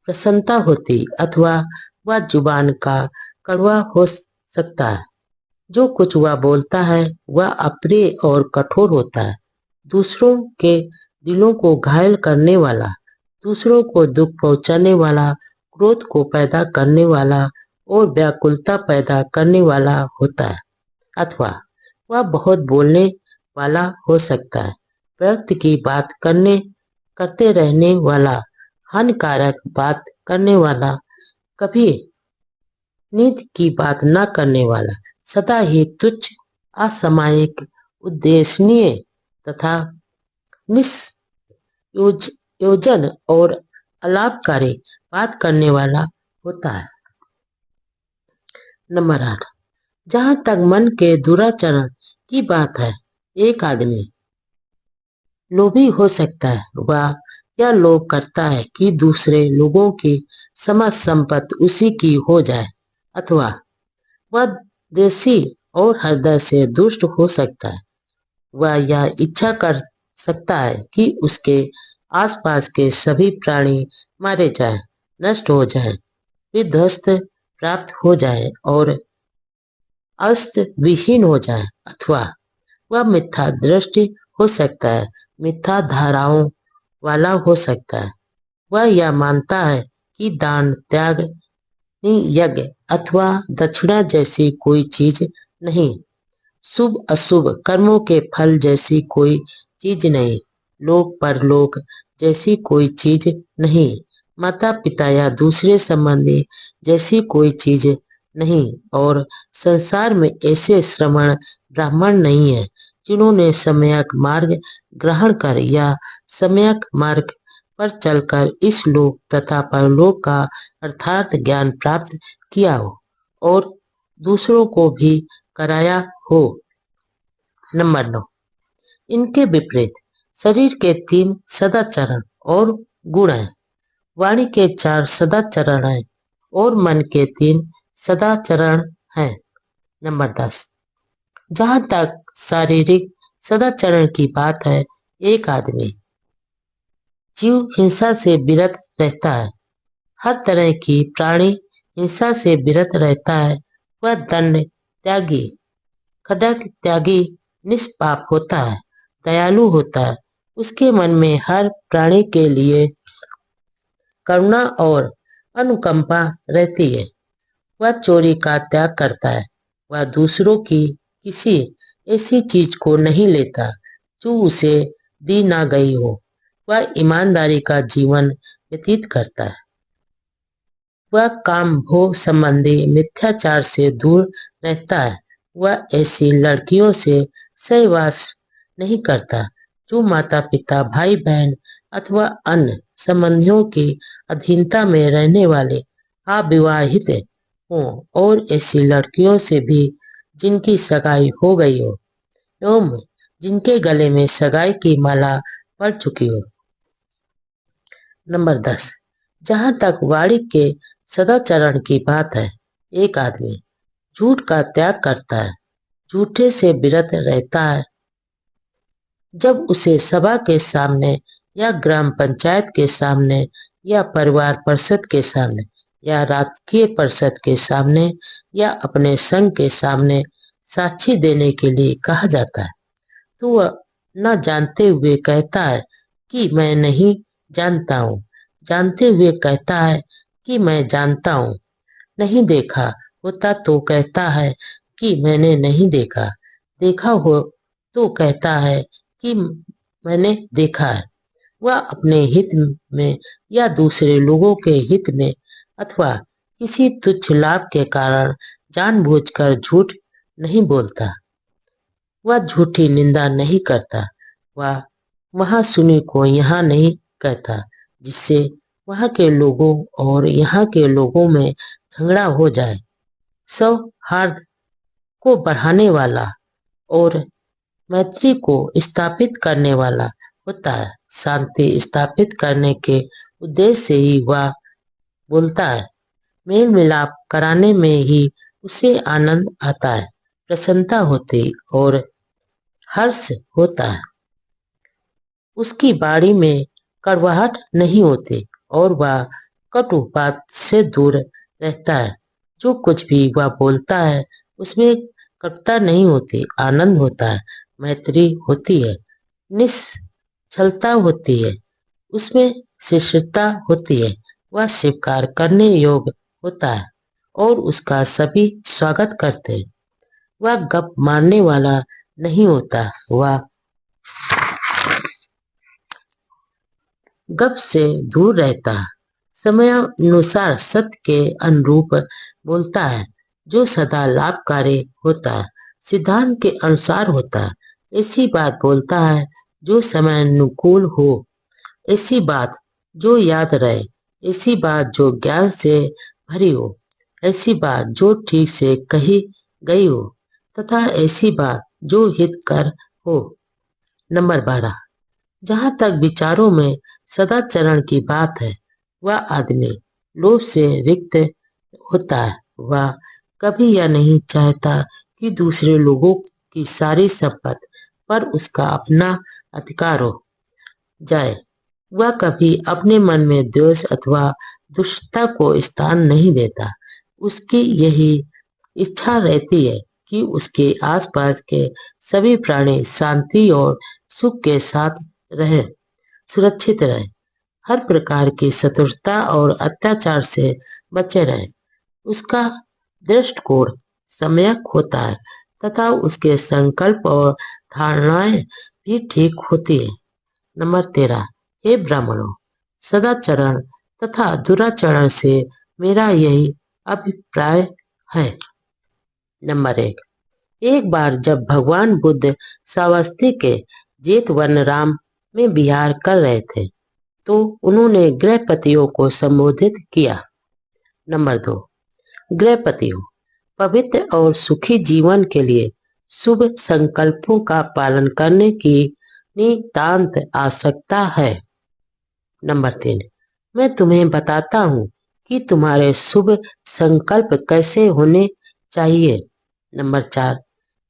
प्रसन्नता होती, अथवा वह जुबान का कड़वा हो सकता है। जो कुछ वह बोलता है वह अप्रिय और कठोर होता है, दूसरों के दिलों को घायल करने वाला, दूसरों को दुख पहुंचाने वाला, क्रोध को पैदा करने वाला और व्याकुलता पैदा करने वाला होता है, अथवा वह बहुत बोलने वाला हो सकता है, व्यर्थ की बात करते रहने वाला, हानिकारक बात करने वाला, कभी नीति की बात न करने वाला, सदा ही तुच्छ, असामयिक, उद्देश्यनीय तथा निष्प्रयोजन और अलाभकारी बात करने वाला होता है। नंबर 8, जहां तक मन के दुराचरण की बात है, एक आदमी लोभी हो सकता है। वह यह लोभ करता है कि दूसरे लोगों की समस्त संपत्ति उसी की हो जाए, अथवा वह देशी और हृदय से दुष्ट हो सकता है। वह यह इच्छा कर सकता है कि उसके आसपास के सभी प्राणी मारे जाएं, नष्ट हो जाएं, विध्वस्त प्राप्त हो जाए और अस्त विहीन हो जाए, अथवा वह मिथ्या दृष्टि हो सकता है, मिथ्या धाराओं वाला हो सकता है। वह यह मानता है कि दान, त्याग, यज्ञ अथवा दक्षिणा जैसी कोई चीज नहीं, शुभ अशुभ कर्मों के फल जैसी कोई चीज नहीं, लोक परलोक जैसी कोई चीज नहीं, माता पिता या दूसरे संबंधी जैसी कोई चीज नहीं, और संसार में ऐसे श्रमण ब्राह्मण नहीं है जिन्होंने सम्यक मार्ग ग्रहण कर या सम्यक मार्ग पर चलकर इस लोक तथा परलोक का अर्थात ज्ञान प्राप्त किया हो और दूसरों को भी कराया हो। नंबर 9, इनके विपरीत शरीर के 3 सदाचरण और गुण हैं, वाणी के 4 सदाचरण हैं और मन के 3 सदाचरण हैं। नंबर 10, जहां तक शारीरिक सदाचरण की बात है, एक आदमी जीव हिंसा से विरत रहता है, हर तरह की प्राणी हिंसा से विरत रहता है, वह दंड त्यागी, खड्ग त्यागी, निष्पाप होता है, दयालु होता है, उसके मन में हर प्राणी के लिए करुणा और अनुकंपा रहती है, वह चोरी का त्याग करता है, वह दूसरों की किसी ऐसी चीज को नहीं लेता जो उसे दी ना गई हो, वह ईमानदारी का जीवन व्यतीत करता है, वह काम भोग संबंधी मिथ्याचार से दूर रहता है, वह ऐसी लड़कियों से सहवास नहीं करता जो माता पिता, भाई बहन अथवा अन्य संबंधियों की अधीनता में रहने वाले अविवाहित हों, और ऐसी लड़कियों से भी जिनकी सगाई हो गई हो एवं जिनके गले में सगाई की माला पड़ चुकी हो। नंबर 10, जहां तक वाणी के सदाचरण की बात है, एक आदमी झूठ का त्याग करता है, झूठे से विरत रहता है, जब उसे सभा के सामने या ग्राम पंचायत के सामने या परिवार परिषद के सामने या राजकीय परिषद के सामने या अपने संघ के सामने साक्षी देने के लिए कहा जाता है, तो वह न जानते हुए कहता है कि मैं नहीं जानता हूँ, जानते हुए कहता है कि मैं जानता हूँ, नहीं देखा होता तो कहता है कि मैंने नहीं देखा, देखा हो तो कहता है कि मैंने देखा है। वह अपने हित में या दूसरे लोगों के हित में अथवा किसी तुच्छ लाभ के कारण जानबूझकर झूठ नहीं बोलता, वह झूठी निंदा नहीं करता, वह वहां सुनी को यहाँ नहीं कहता जिससे वहां के लोगों और यहाँ के लोगों में झगड़ा हो जाए, सौहार्द को बढ़ाने वाला और मैत्री को स्थापित करने वाला होता है, शांति स्थापित करने के उद्देश्य से ही वह बोलता है, मेल मिलाप कराने में ही उसे आनंद आता है, प्रसन्नता होती और हर्ष होता है, उसकी बाड़ी में कड़वाहट नहीं होती और वह कटु बात से दूर रहता है, जो कुछ भी वह बोलता है उसमें कटुता नहीं होती, आनंद होता है, मैत्री होती है, निश्चलता होती है, उसमें शिष्टता होती है, वह स्वीकार करने योग्य होता है और उसका सभी स्वागत करते हैं, वह गप मारने वाला नहीं होता, वह गप से दूर रहता है, समय अनुसार सत्य के अनुरूप बोलता है, जो सदा लाभकारी होता है, सिद्धांत के अनुसार होता है, ऐसी बात बोलता है जो समय अनुकूल हो, ऐसी बात जो याद रहे, ऐसी बात जो ज्ञान से भरी हो, ऐसी बात जो ठीक से कही गई हो तथा ऐसी बात जो हितकर हो। नंबर 12, जहां तक विचारों में सदाचरण की बात है, वह आदमी लोभ से रिक्त होता है, वह कभी यह नहीं चाहता कि दूसरे लोगों की सारी संपत्ति पर उसका अपना अधिकार हो जाए, वह कभी अपने मन में द्वेष अथवा दुष्टता को स्थान नहीं देता। उसकी यही इच्छा रहती है कि उसके आसपास के सभी प्राणी शांति और सुख के साथ रहे, सुरक्षित रहे, हर प्रकार की शत्रुता और अत्याचार से बचे रहे। उसका दृष्टिकोण सम्यक होता है तथा उसके संकल्प और धारणाएं भी ठीक होती है। नंबर 13। हे ब्राह्मणों, सदाचरण तथा दुराचरण से मेरा यही अभिप्राय है। नंबर 1। एक बार जब भगवान बुद्ध श्रावस्ती के जेतवनराम में विहार कर रहे थे तो उन्होंने गृहपतियों को संबोधित किया। नंबर 2। गृहपतियों, पवित्र और सुखी जीवन के लिए शुभ संकल्पों का पालन करने की नितांत आवश्यकता है। नंबर 3। मैं तुम्हें बताता हूँ कि तुम्हारे शुभ संकल्प कैसे होने चाहिए। नंबर 4।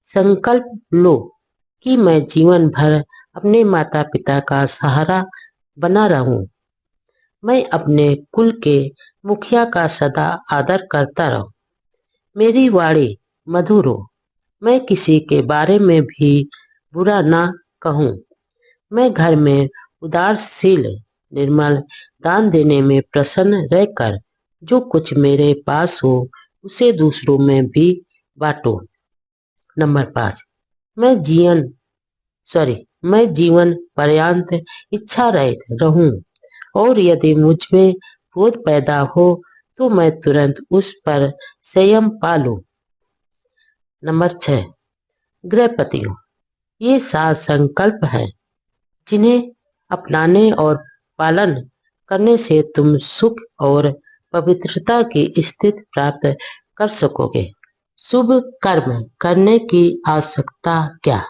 संकल्प लो कि मैं जीवन भर अपने माता पिता का सहारा बना रहूं। मैं अपने कुल के मुखिया का सदा आदर करता रहूं। मेरी वाणी मधुर हो। मैं किसी के बारे में भी बुरा ना कहूं। मैं घर में उदारशील, निर्मल, दान देने में प्रसन्न रहकर जो कुछ मेरे पास हो उसे दूसरों में भी बांटो। नंबर 5। मैं जीवन पर्यंत इच्छा रहित रहूं और यदि मुझ में क्रोध पैदा हो तो मैं तुरंत उस पर संयम पालूं। नंबर 6। गृहपतियों, ये 7 संकल्प है जिन्हें अपनाने और पालन करने से तुम सुख और पवित्रता की स्थिति प्राप्त कर सकोगे। शुभ कर्म करने की आवश्यकता क्या?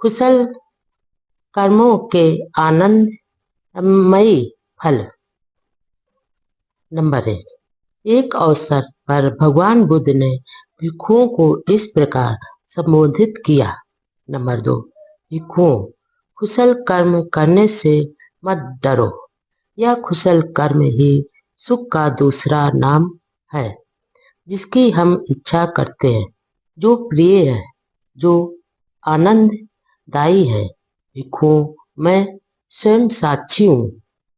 कुशल कर्मों के आनंदमयी फल। नंबर 1। एक अवसर पर भगवान बुद्ध ने भिक्षुओं को इस प्रकार संबोधित किया। नंबर 2। भिक्षुओं, कुशल कर्म करने से मत डरो। यह कुशल कर्म ही सुख का दूसरा नाम है जिसकी हम इच्छा करते हैं, जो प्रिय है, जो आनंददायी है। भिक्षुओं, मैं स्वयं साक्षी हूँ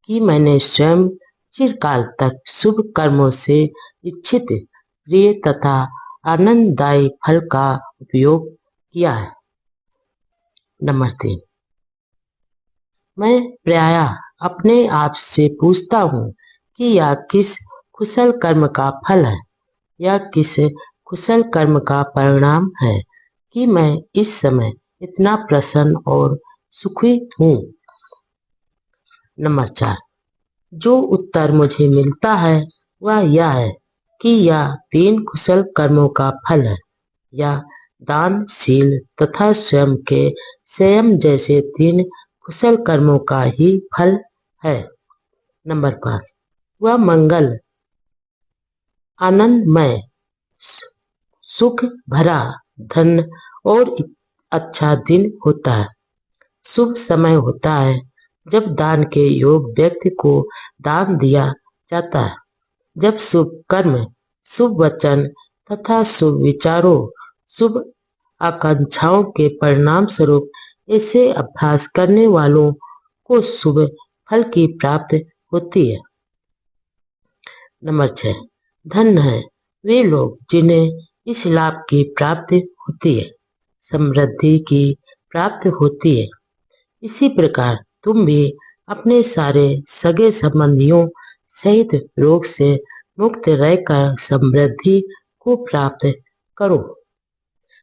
कि मैंने स्वयं चिरकाल तक शुभ कर्मों से इच्छित प्रिय तथा आनंददायी फल का उपयोग किया है। नंबर 3। मैं प्रायः अपने आप से पूछता हूँ कि यह किस कुशल कर्म का फल है, यह किस कुशल कर्म का परिणाम है कि मैं इस समय इतना प्रसन्न और सुखी हूँ। नंबर 4। जो उत्तर मुझे मिलता है वह यह है कि यह 3 कुशल कर्मों का फल है। यह दान, शील तथा स्वयं के संयम जैसे 3 कुशल कर्मों का ही फल है। नंबर 5। वह मंगल, आनंदमय, सुख भरा, धन और अच्छा दिन होता है। शुभ समय होता है जब दान के योग व्यक्ति को दान दिया जाता है। जब शुभ कर्म, शुभ वचन तथा शुभ विचारों, शुभ आकांक्षाओं के परिणाम स्वरूप ऐसे अभ्यास करने वालों को शुभ फल की प्राप्ति होती है। नंबर 6। धन्य है वे लोग जिन्हें इस लाभ की प्राप्ति होती है, समृद्धि की प्राप्ति होती है। इसी प्रकार तुम भी अपने सारे सगे संबंधियों सहित रोग से मुक्त रहकर समृद्धि को प्राप्त करो।